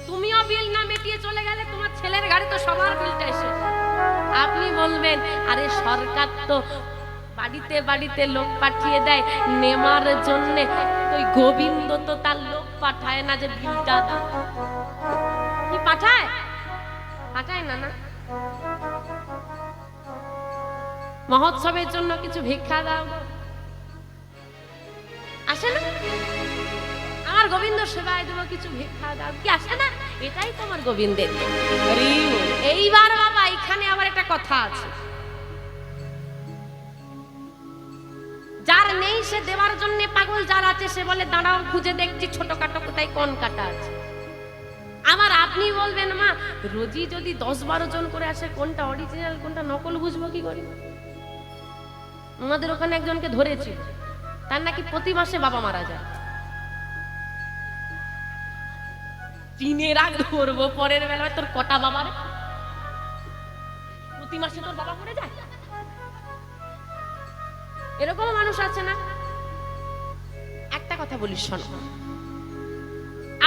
তুমিও বিল না মিটিয়ে চলে গেলে, তোমার ছেলের ঘাড়ে তো সবার বিলটা এসে। আপনি বলবেন আরে সরকার তো বাড়িতে বাড়িতে লোক পাঠিয়ে দেয় নেমার জন্য, ওই গোবিন্দ তো তার লোক পাঠায় না যে বিলটা দাও। কি পাঠায়? পাঠায় না। না, মহোৎসবের জন্য কিছু ভিক্ষা দাও, আসে না? আমার গোবিন্দ সেবায় দেবো, কিছু ভিক্ষা দাও, কি আসে না? এটাই তোমার গোবিন্দের। এইবার বাবা এখানে আবার একটা কথা আছে, যার নেই সে দেওয়ার জন্য পাগল, যার আছে সে বলে দাঁড়াও খুঁজে দেখছি ছোটখাটো কোথায় কোন কাটা আছে। আবার আপনি বলবেন মা রোজই যদি 10-12 জন করে আসে, কোনটা অরিজিনাল কোনটা নকল বুঝবো কি করে? আমাদের ওখানে একজনকে ধরেছি, তার নাকি প্রতি মাসে বাবা মারা যায়। দিনের আগ ধরবো, পরের বেলায় তোর কটা বাবা রে? প্রতি মাসে তোর বাবা মরে যায়? এরকম মানুষ আছে না? একটা কথা বলি শোনো,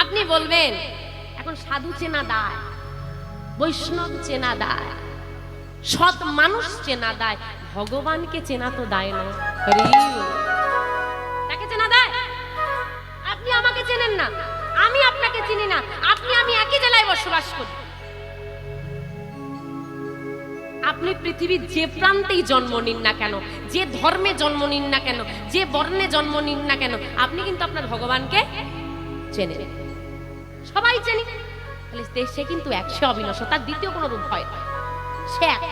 আপনি বলবেন এখন সাধু চেনা দায়, বৈষ্ণব চেনা দায়, সৎ মানুষ চেনা দায়, ভগবানকে চেনা তো দায় না। তাকে চেনা দায়? আপনি আমাকে চেনেন না, আমি আপনাকে চিনি না, আপনি আমি একই জেলায় বসবাস করি। আপনি পৃথিবীর যে প্রান্তেই জন্ম নিন না কেন, যে ধর্মে জন্ম নিন না কেন, যে বর্ণে জন্ম নিন না কেন, আপনি কিন্তু আপনার ভগবানকে চেনেন। সবাই চিনি, তাহলে সে কিন্তু সে অবিনশ্বর, তার দ্বিতীয় কোনো রূপ হয় না, সে এক।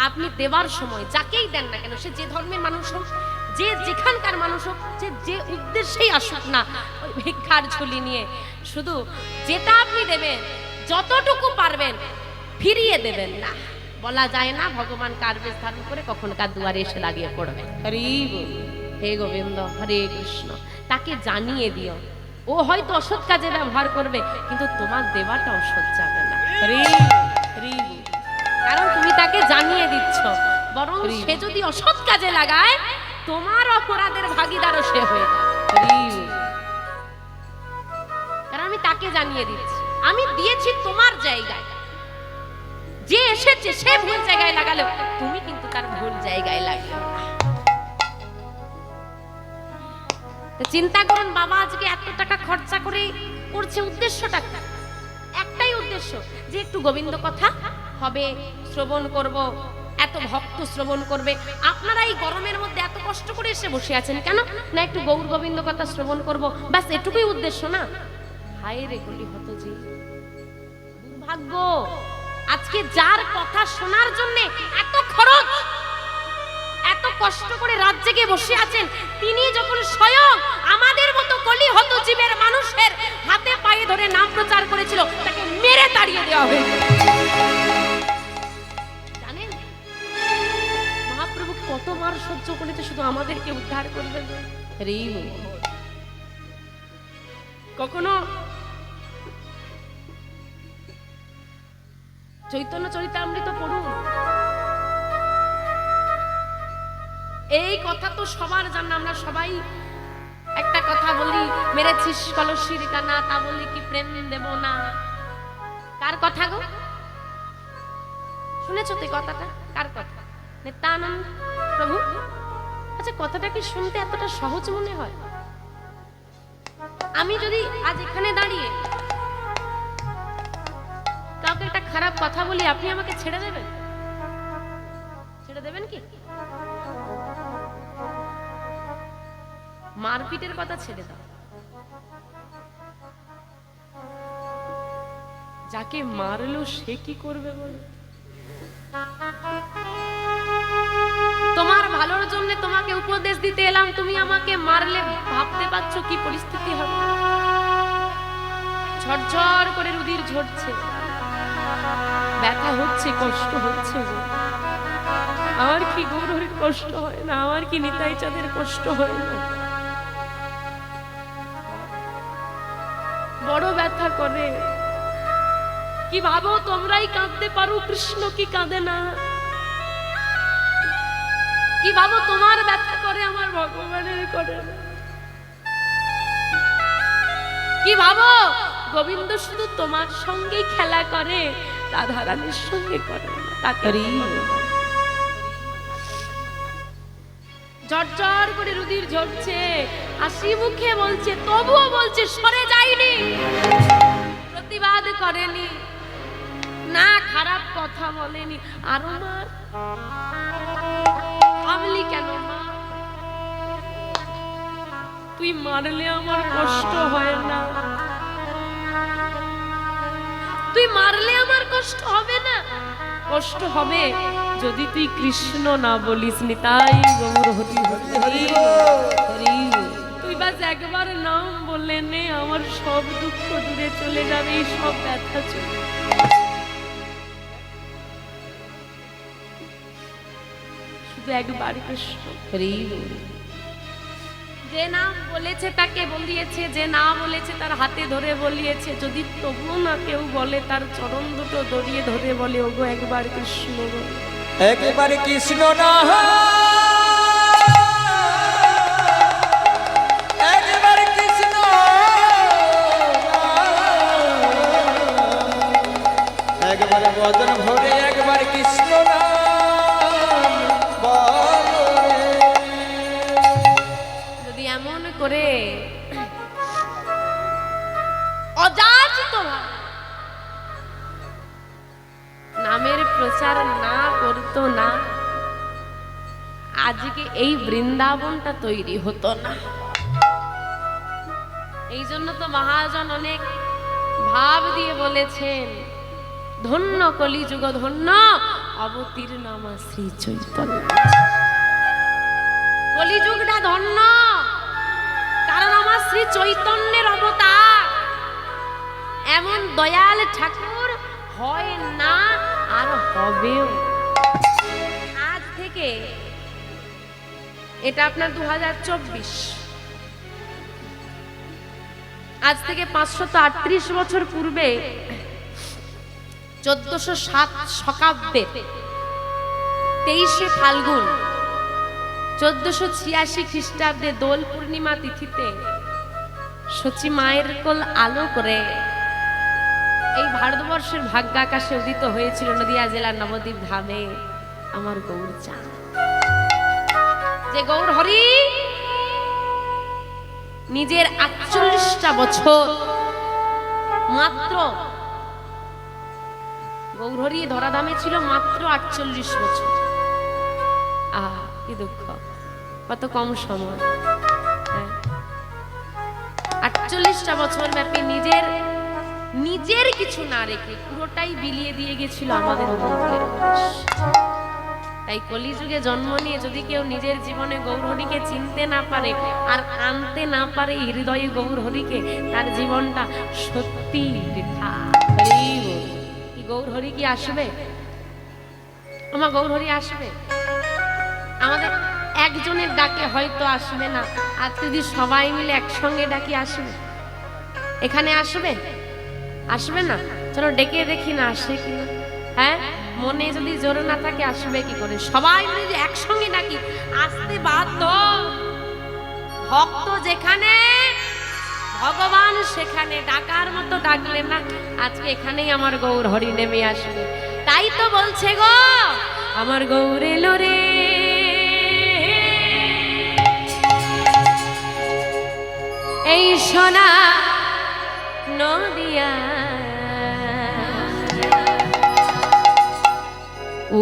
আপনি দেওয়ার সময় যাকেই দেন না কেন, সে যে ধর্মের মানুষ হোক, যে যেখানকার মানুষ হোক, যে উদ্দেশ্যেই আসুক না, ওই ভিক্ষার ঝুলি নিয়ে শুধু যেটা আপনি দেবেন যতটুকু পারবেন ফিরিয়ে দেবেন না। বলা যায় না ভগবান কার বেশ ধারণ করে কখন কার দুয়ারে এসে লাগিয়ে পড়বে। হরি বল, হে গোবিন্দ, হরে কৃষ্ণ। তাকে জানিয়ে দিও, ও হয়তো অসৎ কাজে ব্যবহার করবে, কিন্তু তোমার দেওয়াটা অসৎ যাবে না। হরি হরি বল। কারণ তুমি তাকে জানিয়ে দিচ্ছ, বরং সে যদি অসৎ কাজে লাগায় তোমার অপরাধের ভাগীদারও সে হয়ে যাবে। কারণ আমি তাকে জানিয়ে দিচ্ছি, আমি দিয়েছি তোমার জায়গায়, যে এসেছে সে ভুল জায়গায় লাগালো, তুমি কিন্তু তার ভুল জায়গায় লাগালো না। চিন্তা করুন, বাবা আজকে এত টাকা খরচা করে করছে, উদ্দেশ্যটা একটাই উদ্দেশ্য, যে একটু গোবিন্দ কথা হবে, শ্রবণ করব, এত ভক্ত শ্রবণ করবে। আপনারা এই গরমের মধ্যে এত কষ্ট করে এসে বসে আছেন কেন? না একটু গৌর গোবিন্দ কথা শ্রবণ করব, ব্যাস এটুকুই উদ্দেশ্য না? হায় রে কলি হতো যে দুর্ভাগ্য, আজকে যার কথা শোনার জন্য এত খরচ, এত কষ্ট করে রাত জেগে বসে আছেন, তিনি যখন স্বয়ং আমাদের মতো কলি হতো জীবের মানুষের হাতে পায়ে ধরে নাম প্রচার করেছিল, তাকে মেরে তাড়িয়ে দেওয়া হয়েছে। জানেন মহাপ্রভু কত মার সহ্য করেছে শুধু আমাদেরকে উদ্ধার করবেন। কখনো চৈতন্য চরিতামৃত পড়ুন, এই কথা তো সবার জানা। আমরা সবাই একটা কথা বলি, মেরেছিস কলসির কানা, তা বলি কি প্রেম দেব না। কার কথা গো? শুনেছো তো কথাটা? কার কথা? নিত্যানন্দ প্রভু। আচ্ছা, কথাটা কি শুনতে এতটা সহজ মনে হয়? আমি যদি আজ এখানে দাঁড়িয়ে কাউকে একটা খারাপ কথা বলি, আপনি আমাকে ছেড়ে দেবেন? ছেড়ে দেবেন কি? মারপিটের কথা ছেড়ে দাও, যাকে মারলো সে কি করবে বলো? তোমার ভালোর জন্য তোমাকে উপদেশ দিতে এলাম, তুমি আমাকে মারলে ভাবতে পারছো কি পরিস্থিতি হবে? ঝরঝর করে রুধির ঝরছে, ব্যথা হচ্ছে, কষ্ট হচ্ছে। আমার কি গৌরহরির কষ্ট হয় না? আমার কি নিতাই চাঁদের কষ্ট হয় না? বড় ব্যথা করে। কি ভাবো তোমরাই কাঁদতে পারো, কৃষ্ণ কি কাঁদে না? কি ভাবো তোমার ব্যথা করে, আমার ভগবানের করে না? কি ভাবো গোবিন্দ শুধু তোমার সঙ্গেই খেলা করে, রাধারানীর সঙ্গে করে না? ঝরঝর করে রুধির ঝরছে, হাসি মুখে বলছে, তবুও বলছে সরে যায়নি, প্রতিবাদ করেনি, না খারাপ কথা বলেনি। আরো মার, থামলি কেন মা? তুই মারলে আমার কষ্ট হয় না, তুই মারলে আমার কষ্ট হবে না? কষ্ট হবে যদি তুই কৃষ্ণ না বলিস। নিতাই গৌর হরি হরি হরি। তুই বাস একবার নাম বললে নে, আমার সব দুঃখ দূরে চলে যাবে, এই সব ব্যথা চলে। শুধু একবার কৃষ্ণ হরি। যে নাম বলেছে তাকে বলিয়েছে, যে না বলেছে তার হাতে ধরে বলিয়েছে। যদি তবুও না কেউ বলে, তার চরণ দুটো দড়িয়ে ধরে বলে, ওগো একবার কৃষ্ণ বলে। একবার কৃষ্ণ না, একবার কৃষ্ণ, একবার বদন ভরে, একবার কৃষ্ণ না। যদি এমন করে অযাচিত নামের প্রচার না করতো না, আজকে এই বৃন্দাবনটা তৈরি হতো না। এই জন্য তো মহাজন অনেক ভাব দিয়ে বলেছেন, ধন্য কলিযুগ ধন্য অবতীর্ণ আমার শ্রী চৈতন্য। কলিযুগটা ধন্য, কারণ আমার শ্রী চৈতন্যের অবতার। এমন দয়াল ঠাকুর হয় না আর হবেও। আজ থেকে এটা আপনার 2024, আজ থেকে 538 বছর পূর্বে 1407 শকাব্দের 23শে ফাল্গুন 1486 খ্রিস্টাব্দে দোল পূর্ণিমা তিথিতে সচি মায়ের কোল আলো করে এই ভারতবর্ষের ভাগ্যাকাশে উদিত হয়েছিল নদিয়া জেলার নবদ্বীপ ধামে আমার গৌরচাঁদ। যে গৌর হরি নিজের 48টা বছর মাত্র, গৌরহরি ধরাধামে ছিল মাত্র 48 বছর। কি দুঃখ, কত কম সময়। 48টা বছর ব্যাপী নিজের কিছু না রেখে পুরোটাই বিলিয়ে দিয়ে গেছিল আমাদের মঙ্গলের উদ্দেশ্যে। তাই কলিযুগে জন্ম নিয়ে যদি কেউ নিজের জীবনে গৌরহরিকে চিনতে না পারে আর আনতে না পারে হৃদয়ে গৌরহরিকে, তার জীবনটা সত্যি বৃথা। কি গৌরহরি কি আসবে? আমার গৌরহরি আসবে? আমাদের একজনের ডাকে হয়তো আসবে না, আর যদি সবাই মিলে একসঙ্গে ডাকি আসবে? এখানে আসবে? আসবে না? চলো ডেকে দেখি না আসে কিনা। হ্যাঁ, মনে যদি জোর না থাকে আসবে কি করে? সবাই মিলে যদি একসঙ্গে ডাকি আসতে বাধ্য। ভক্ত যেখানে ভগবান সেখানে, ডাকার মতো ডাকলে না আজকে এখানেই আমার গৌর হরি নেমে আসবে। তাই তো বলছে গো আমার গৌর এলো রে, এই সোনা নদিয়া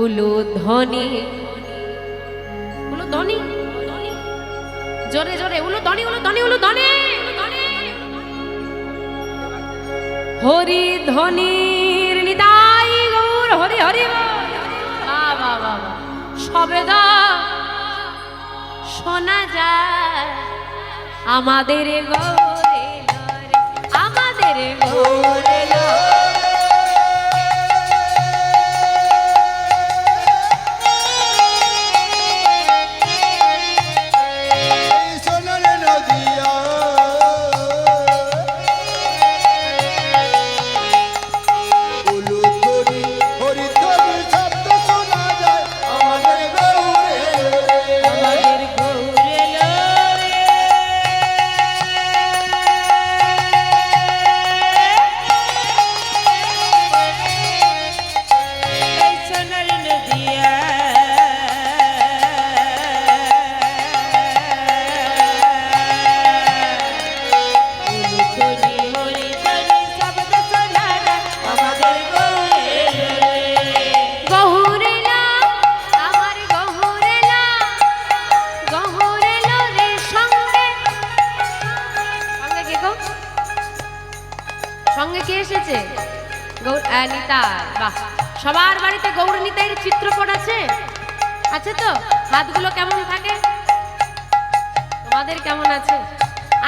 উলুধ্বনি, উলুধ্বনি জোরে জোরে, উলুধ্বনি উলুধ্বনি উলুধ্বনি, হরি ধ্বনির নিতাই গৌর হরি হরি। বাবা বাবা সবেদা শোনা যায় আমাদের গৌরে লরে, আমাদের গৌরে লরে। সঙ্গে কে এসেছে? গৌর নিতাই। বাহ, সবার বাড়িতে গৌর নিতাইয়ের চিত্রপট আছে? আছে তো? হাতগুলো কেমন থাকে? তোমাদের কেমন আছে?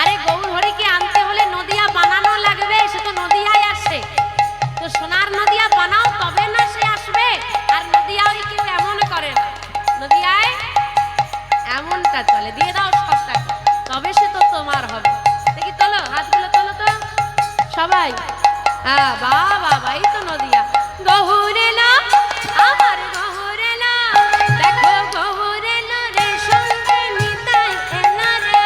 আরে গৌর হরিকে আনতে হলে নদিয়া বানানো লাগবে, সে তো নদিয়ায় আসে। তো সোনার নদিয়া বানাও তবে না সে আসবে। আর নদিয়ায় কেউ এমন করে না, নদিয়ায় এমনটা চলে, দিয়ে দাও সব টাকা তবে সে তো তোমার হবে। দেখি তোলো, হাতগুলো তোলো তো সবাই। হ্যাঁ, বাবা এই তো নদিয়া। গৌরেলা আমার গৌরেলা, দেখো গৌরেলা রে সঙ্গে নিতাই এলা রে।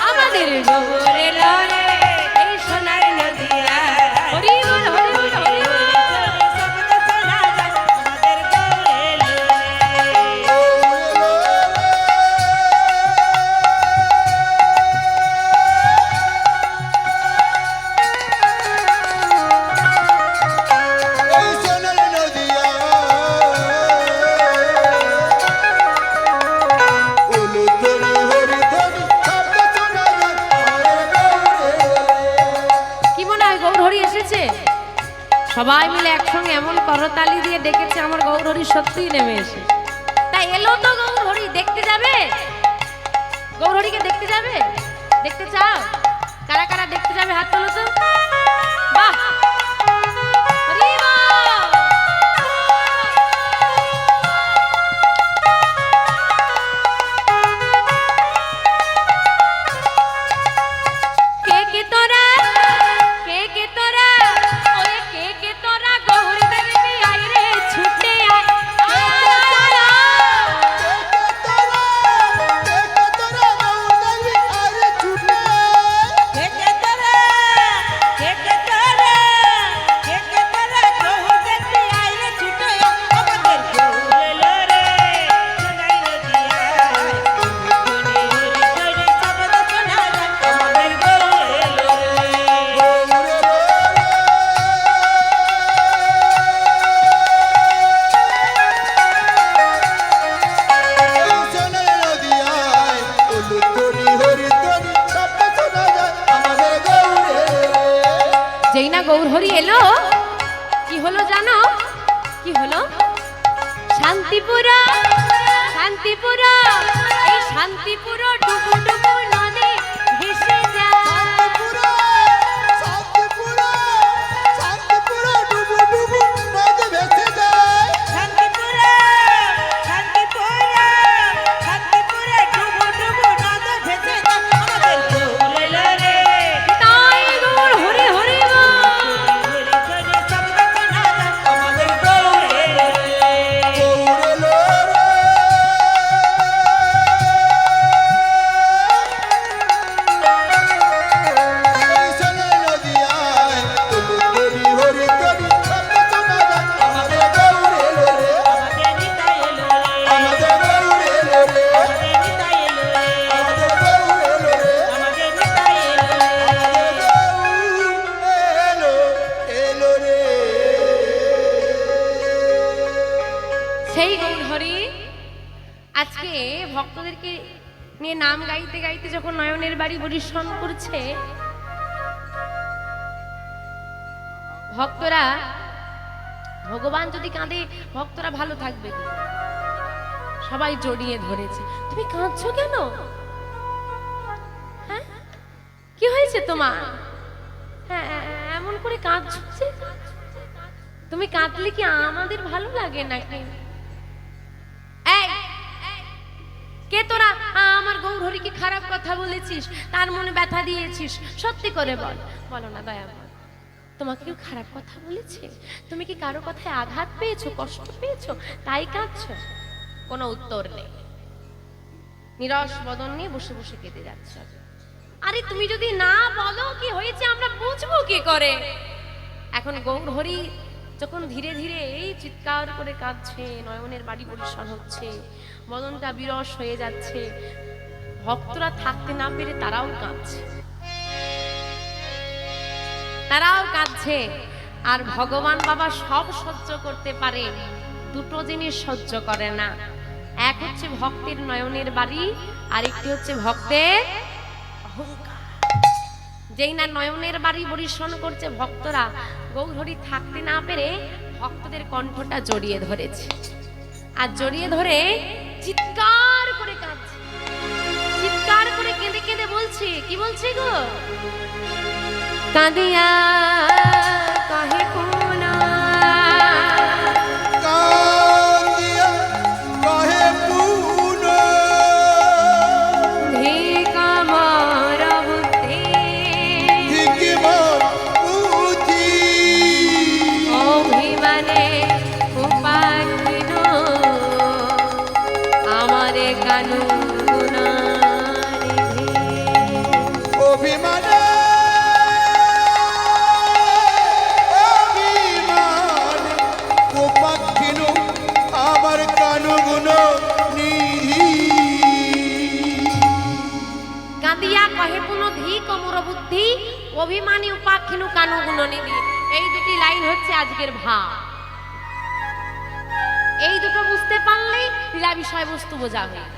আমাদের গৌরেলা রে এই সোনার নদিয়া। হরি বল হরি বল হরি বল। হয়েছে? সবাই মিলে একসঙ্গে এমন করতালি দিয়ে ডেকেছে আমার গৌরহরি সত্যিই নেমে এসে। তাই এলো তো গৌরহরি, দেখতে যাবে? গৌরহরিকে দেখতে যাবে? দেখতে চাও? কারা কারা দেখতে যাবে হাত তোলো তো। বাহ, হরি বল। কে কে তোরা, কে কে তোরা, ওরে কে কে তোরা গৌরী দেখবি আয় রে ছুটে আয়। কেকে তোরা, কেকে তোরা, কেকে তোরা গৌর দেখতে আইলে ছুটে আমাদের গৌর এলো রে, সোনাই নদিয়া। হরি হরি হরি শব্দ শোনা যায়, আমাদের গৌর এলো রে। যেই না গৌরহরি এলো, কি হলো জানো? কি হলো? শান্তিপুরা, শান্তিপুরা, এই শান্তিপুরা ডুবু ডুবু নদে ভেসে যায়। শান্তিপুরা, শান্তিপুরা, শান্তিপুরা ডুবু ডুবু নদে ভেসে যায়, আমাদের গৌর এলো রে। তাই গৌরহরি হরি বল। হরি হরি শব্দ শোনা যায়, আমাদের গৌর এলো রে। আমাদের নিতাই এলো রে, আমাদের নিতাই এলো রে, আমাদের নিতাই এলো রে। সেই গৌরহরি আজকে ভক্তদেরকে নিয়ে নাম গাইতে গাইতে যখন নয়নের বাড়ি পরিশ্রম করছে, ভক্তরা, ভগবান যদি কাঁদে ভক্তরা ভালো থাকবে কি? সবাই জড়িয়ে ধরেছে। তুমি কাঁদছো কেন? হ্যাঁ, কি হয়েছে তোমার? হ্যাঁ, এমন করে কাঁদছো যে? তুমি কাঁদলে কি আমাদের ভালো লাগে নাকি? এই, কে তোরা আমার গৌরহরিকে খারাপ কথা বলেছিস, তার মনে ব্যথা দিয়েছিস? সত্যি করে বল, বলো না দয়া করে। তোমাকে কেউ খারাপ কথা বলেছে? তুমি কি কারো কথায় আঘাত পেয়েছো, কষ্ট পেয়েছো, তাই কাঁদছো? কোনো উত্তর নেই, নিরস বদন নিয়ে বসে বসে কেঁদে যাচ্ছ। আরে তুমি যদি না বলো কি হয়েছে আমরা বুঝবো কি করে? এখন গৌরহরি যখন ধীরে ধীরে এই চিৎকার করে কাঁদছে, নয়নের বাড়ি পরিশ্রম হচ্ছে, বদনটা বিরস হয়ে যাচ্ছে, ভক্তরা থাকতে না পেরে তারাও কাঁদছে, তারাও কাঁদছে। আর ভগবান বাবা সব সহ্য করতে পারে, দুটো জিনিস সহ্য করে না। এক হচ্ছে ভক্তের নয়নের বাড়ি, আর একটি হচ্ছে ভক্তের অহংকার। যেই না নয়নের বাড়ি পরিশ্রম করছে ভক্তরা, গৌরহরি থাকতে না পেরে ভক্তদের কণ্ঠটা জড়িয়ে ধরেছে, আর জড়িয়ে ধরে চিৎকার করে কাঁদছে, চিৎকার করে কেঁদে কেঁদে বলছে, কি বলছে গো? কাঁদিয়া কহে কোনা ধিক মোর বুদ্ধি, অভিমানে উপাখিন আমারে কানু অভিমানে কোপাক্ষিনু আমার কানুগুণ নিধি। কাঁদিয়া কহে পুন ধিক মোর বুদ্ধি, অভিমানী উপাখিনু কানু গুণনিধি। এই দুটি লাইন হচ্ছে আজকের ভাব। এই দুটো বুঝতে পারলেই লীলা বিষয়বস্তু বোঝা হয়ে যায়।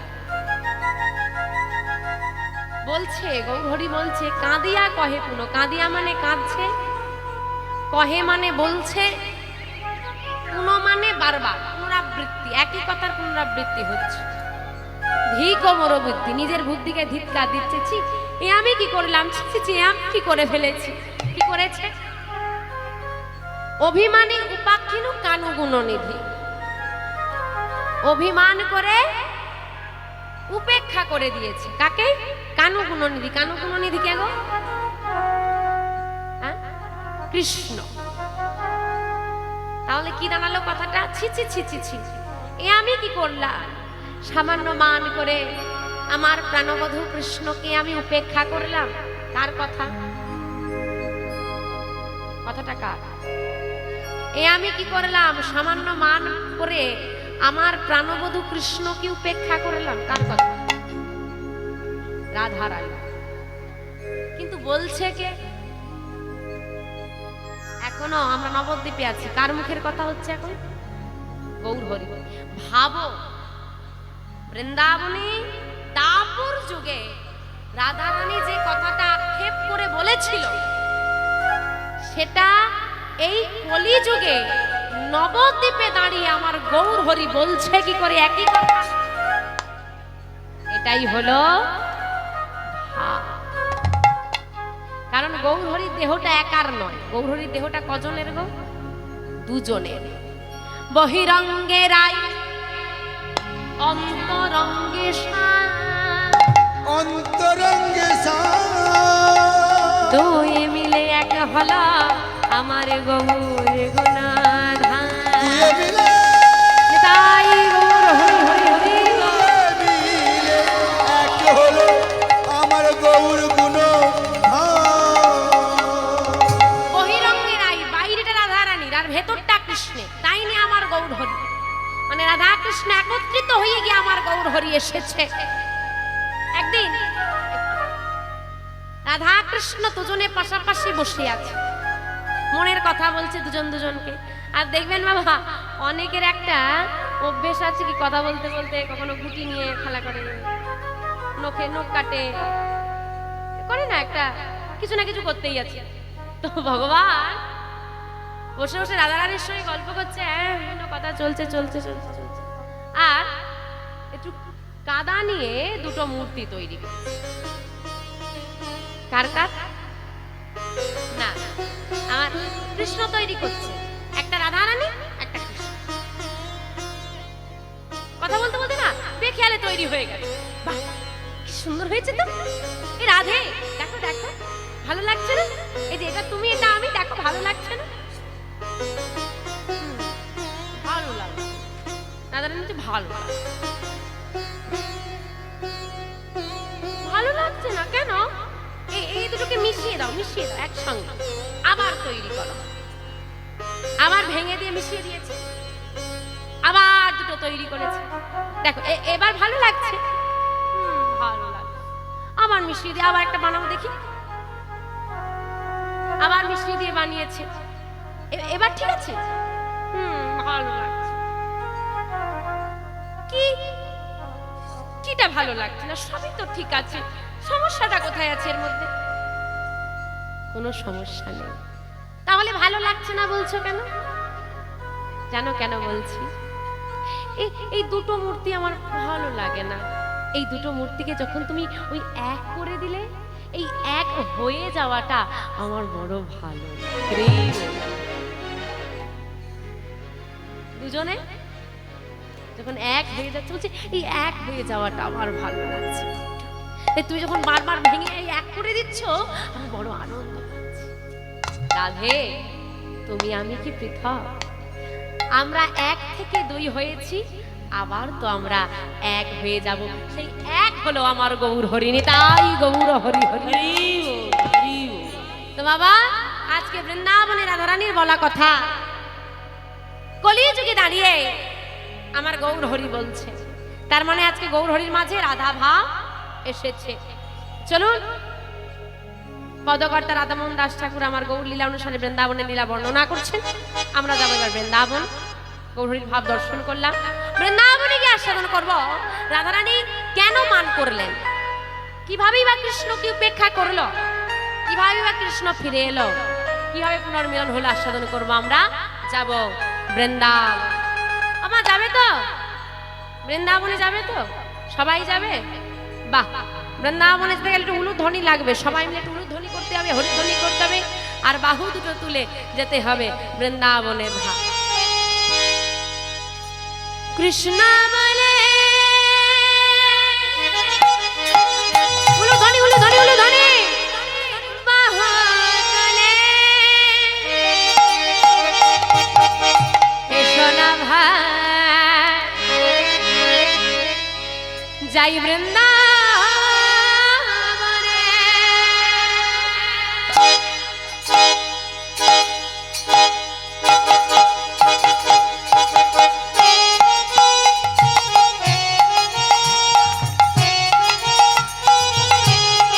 বলছে গৌরহরি বলছে কাঁদিয়া কহে পুন, কাঁদিয়া মানে কাঁদছে, কহে মানে বলছে, পুনঃ মানে বারবার, পুনরাবৃত্তি, একই কথার পুনরাবৃত্তি হচ্ছে। ধিক মোর বুদ্ধি, নিজের বুদ্ধিকে ধিক্কার দিচ্ছে। ছি, এ আমি কি করলাম, ছি ছি ছি, আমি কি করে ফেলেছি। কি করেছে? অভিমানী উপাক্ষিনু কানু গুণনিধি, অভিমান করে উপেক্ষা করে দিয়েছে কাকে? কানু গুণনিধি। কানু গুণনিধি কে গো? হ্যাঁ? কৃষ্ণ। তাহলে কি দাঁড়ালো কথাটা? ছি ছি ছি ছি ছি, এ আমি কি করলাম, সামান্য মান করে আমার প্রাণবধূ কৃষ্ণকে আমি উপেক্ষা করলাম। কার কথা? কথাটা কার? এ আমি কি করলাম, সামান্য মান করে আমার প্রাণবধূ কৃষ্ণকে উপেক্ষা করলাম। কার কথা? রাধা রানী। কিন্তু বলছে কে? এখনো আমরা নবদ্বীপে আছি, কার মুখের কথা হচ্ছে এখন? গৌর হরি। ভাবো, বৃন্দাবনে দাপর যুগে রাধা রানী যে কথাটা আক্ষেপ করে বলেছিল, সেটা এই কলি যুগে নবদ্বীপে দাঁড়িয়ে আমার গৌর হরি বলছে কি করে একই কথা। এটাই হলো ভাব। কারণ গৌর হরির দেহটা একার নয়, গৌর হরির দেহটা কজনের গো? দুজনের। বহিরঙ্গে রাই, অন্তরঙ্গে শান, অন্তরঙ্গে দুই মিলে এক হলো আমার গৌর গুণাধাম। তাই গৌর হরি হরি হরি এক হলো আমার গৌর গুণ। বহিরঙ্গে রাই, বাইরেটা রাধা রানীর আর ভেতরটা কৃষ্ণের, তাই নিয়ে আমার গৌর হরি। মানে রাধা কৃষ্ণ একত্রিত হয়ে গিয়ে আমার গৌর হরি এসেছে। একদিন রাধা কৃষ্ণ দুজনে পাশাপাশি বসে আছে, মনের কথা বলছে দুজন দুজনকে। আর দেখবেন বাবা, অনেকের একটা অভ্যেস আছে কি, কথা বলতে বলতে কখনো গুটি নিয়ে খেলা করে, নখে নখ কাটে, করে না, একটা কিছু না কিছু করতেই আছে। তো ভগবান বসে বসে রাধা রানীর সঙ্গে গল্প করছে, বিভিন্ন কথা চলছে চলছে চলছে চলছে, আর একটু কাদা নিয়ে দুটো মূর্তি তৈরি করছে। কার কার? না, আমার কৃষ্ণ তৈরি করছে, একটা রাধা রানী একটা কৃষ্ণ। কথা বলতে বলতে না বেখেয়ালে তৈরি হয়ে গেল। বাহ, কি সুন্দর হয়েছে তো। এই রাধে, দেখো দেখো, ভালো লাগছে না? এই যে এটা তুমি, এটা আমি, দেখো ভালো লাগছে না? ভালো লাগছে রাধা রানী, ভালো লাগছে। ভালো লাগছে না কেন? এই দুটোকে মিশিয়ে দাও, মিশিয়ে দাও একসঙ্গে, আবার তৈরি করো। আবার ভেঙে দিয়ে মিশিয়ে দিয়েছে, আবার দুটো তৈরি করেছে। দেখো এবার ভালো লাগছে, ভালো লাগছে। আবার মিশিয়ে দিয়ে আবার একটা বানাবো দেখি, আবার মিশিয়ে দিয়ে বানিয়েছে, এবার ঠিক আছে, ভালো লাগছে। কি কিটা ভালো লাগছে না? সবই তো ঠিক আছে, সমস্যাটা কোথায় আছে এর মধ্যে? কোনো সমস্যা নেই। তাহলে ভালো লাগছে না বলছো কেন? জানো কেন বলছি? এই দুটো মূর্তি আমার ভালো লাগে না। এই দুটো মূর্তিকে যখন তুমি ওই এক করে দিলে, এই এক হয়ে যাওয়াটা আমার বড় ভালো লাগে। দুজনে যখন এক হয়ে যাচ্ছে, বলছে এই এক হয়ে যাওয়াটা আমার ভালো লাগছে। তুমি যখন বারবার ভেঙে এই এক করে দিচ্ছ, আমার বড় আনন্দ পাচ্ছি। রাধে, তুমি আমি কি পৃথক? আমরা এক থেকে দুই হয়েছি, আবার তো আমরা এক হয়ে যাব। সেই এক হলো আমার গৌর হরিণী, তাই গৌর হরি হরি। তো বাবা, আজকে বৃন্দাবনে রাধারানীর বলা কথা কলিযুগে দাঁড়িয়ে আমার গৌর হরি বলছে, তার মানে আজকে গৌর হরির মাঝে রাধা ভাব এসেছে। চলুন, পদকর্তা রাধামোহন দাস ঠাকুর আমার গৌর লীলা অনুসারে বৃন্দাবনের লীলা বর্ণনা করছেন। আমরা যাবো এবার বৃন্দাবন, গৌর হরির ভাব দর্শন করলাম, বৃন্দাবনে গিয়ে আস্বাদন করবো রাধারানী কেন মান করলেন, কিভাবেই বা কৃষ্ণকে উপেক্ষা করলো, কিভাবে বা কৃষ্ণ ফিরে এলো। কিভাবে পুনর্মিলন হলে আস্বাদন করবো আমরা? যাব বৃন্দাবন। আমার যাবে তো? বৃন্দাবনে যাবে তো? সবাই যাবে? বাহ, বৃন্দাবনে যেতে গেলে একটু উলুধ্বনি লাগবে, সবাই মিলে একটু উলুধ্বনি করতে হবে, হরিধ্বনি করতে হবে, আর বাহু দুটো তুলে যেতে হবে বৃন্দাবনের ধাম। কৃষ্ণ বলে উলুধ্বনি উলুধ্বনি উলুধ্বনি বাহু তুলে এসো না ভাই যাই বৃন্দাবনে।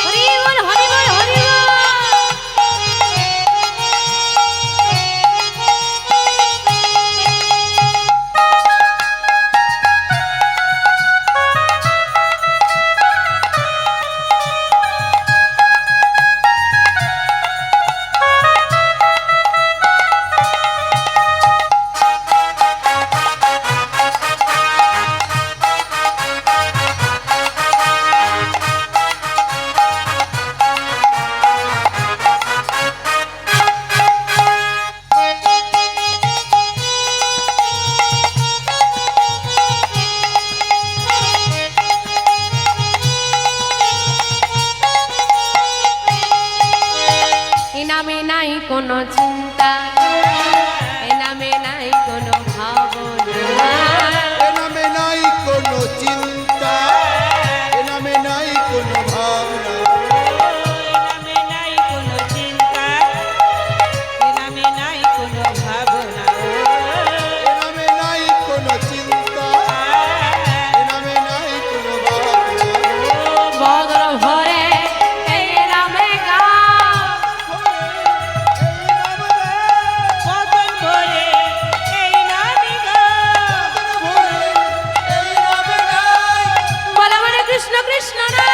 হরি বল হরি বল হরি বল। এ নামে নাই কোনো চিন্তা, এ নামে নাই কোনো ভাবনা, এ নামে নাই কোনো চিন্তা, এ নামে নাই কোনো ভাবনা, নামে নাই কোনো চিন্তা, এ নামে নাই কোনো ভাবনা, এ নামে নাই কোনো চিন্তা, এ নামে নাই কোনো ভাবনা। বদর ভরে এই নামে গাও, বদন ভরে এই নামে গাও, বলা মানে কৃষ্ণ কৃষ্ণ না।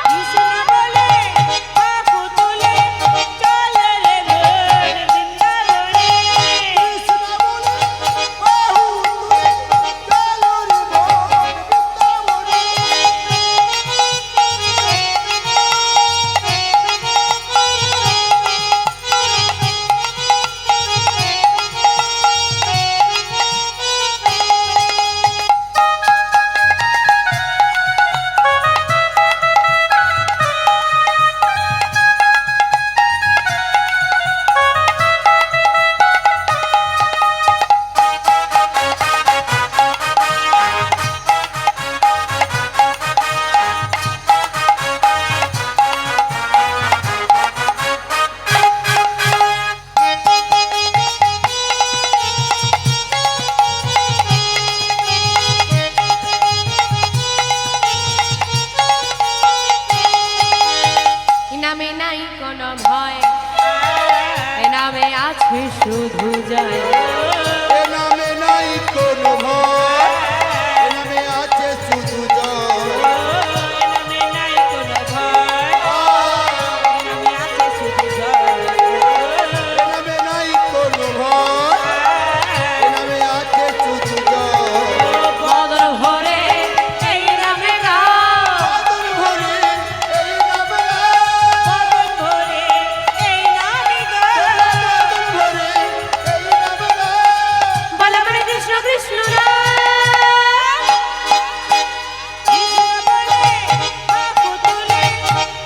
কৃষ্ণ বলে বাহু তুলে চলে রে মন বৃন্দাবনে। এ নামে নাই কোনো ভয়, এ নামে আছে শুধু জয়। এ নামে নাই কোনো ভয়, এ নামে আছে শুধু জয়। নামে নাই কোনো ভয়, নামে আছে শুধু জয়। এ নামে নাই কোনো ভয়, এ নামে আছে শুধু জয়। বদর ভরে এই নামে গাও, আদর ভরে এই নামে বদন ভরে এই নামে গাও, আদর ভরে এই নামে বলা মানে কৃষ্ণ কৃষ্ণ না। কৃষ্ণ বলে বাহু তুলে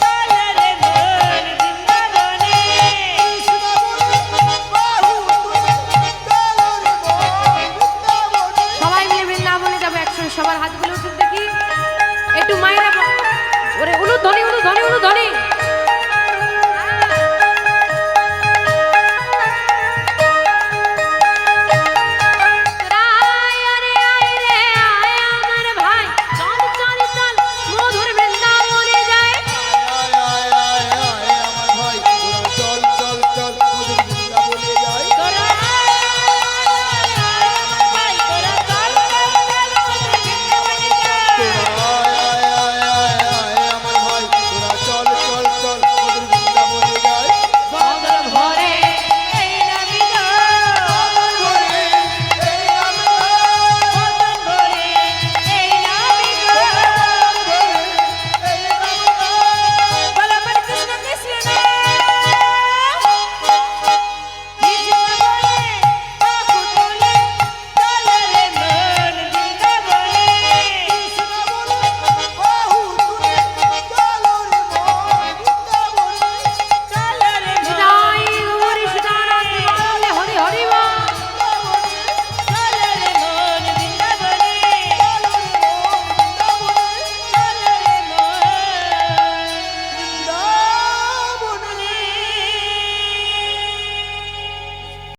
চলে রে মন বৃন্দাবনে। সবাই মিলে বৃন্দাবনে যাবো একসঙ্গে, সবার হাতগুলো উঠুন দেখি একটু, মায়েরা ওরে উলুধ্বনি উলুধ্বনি উলুধ্বনি।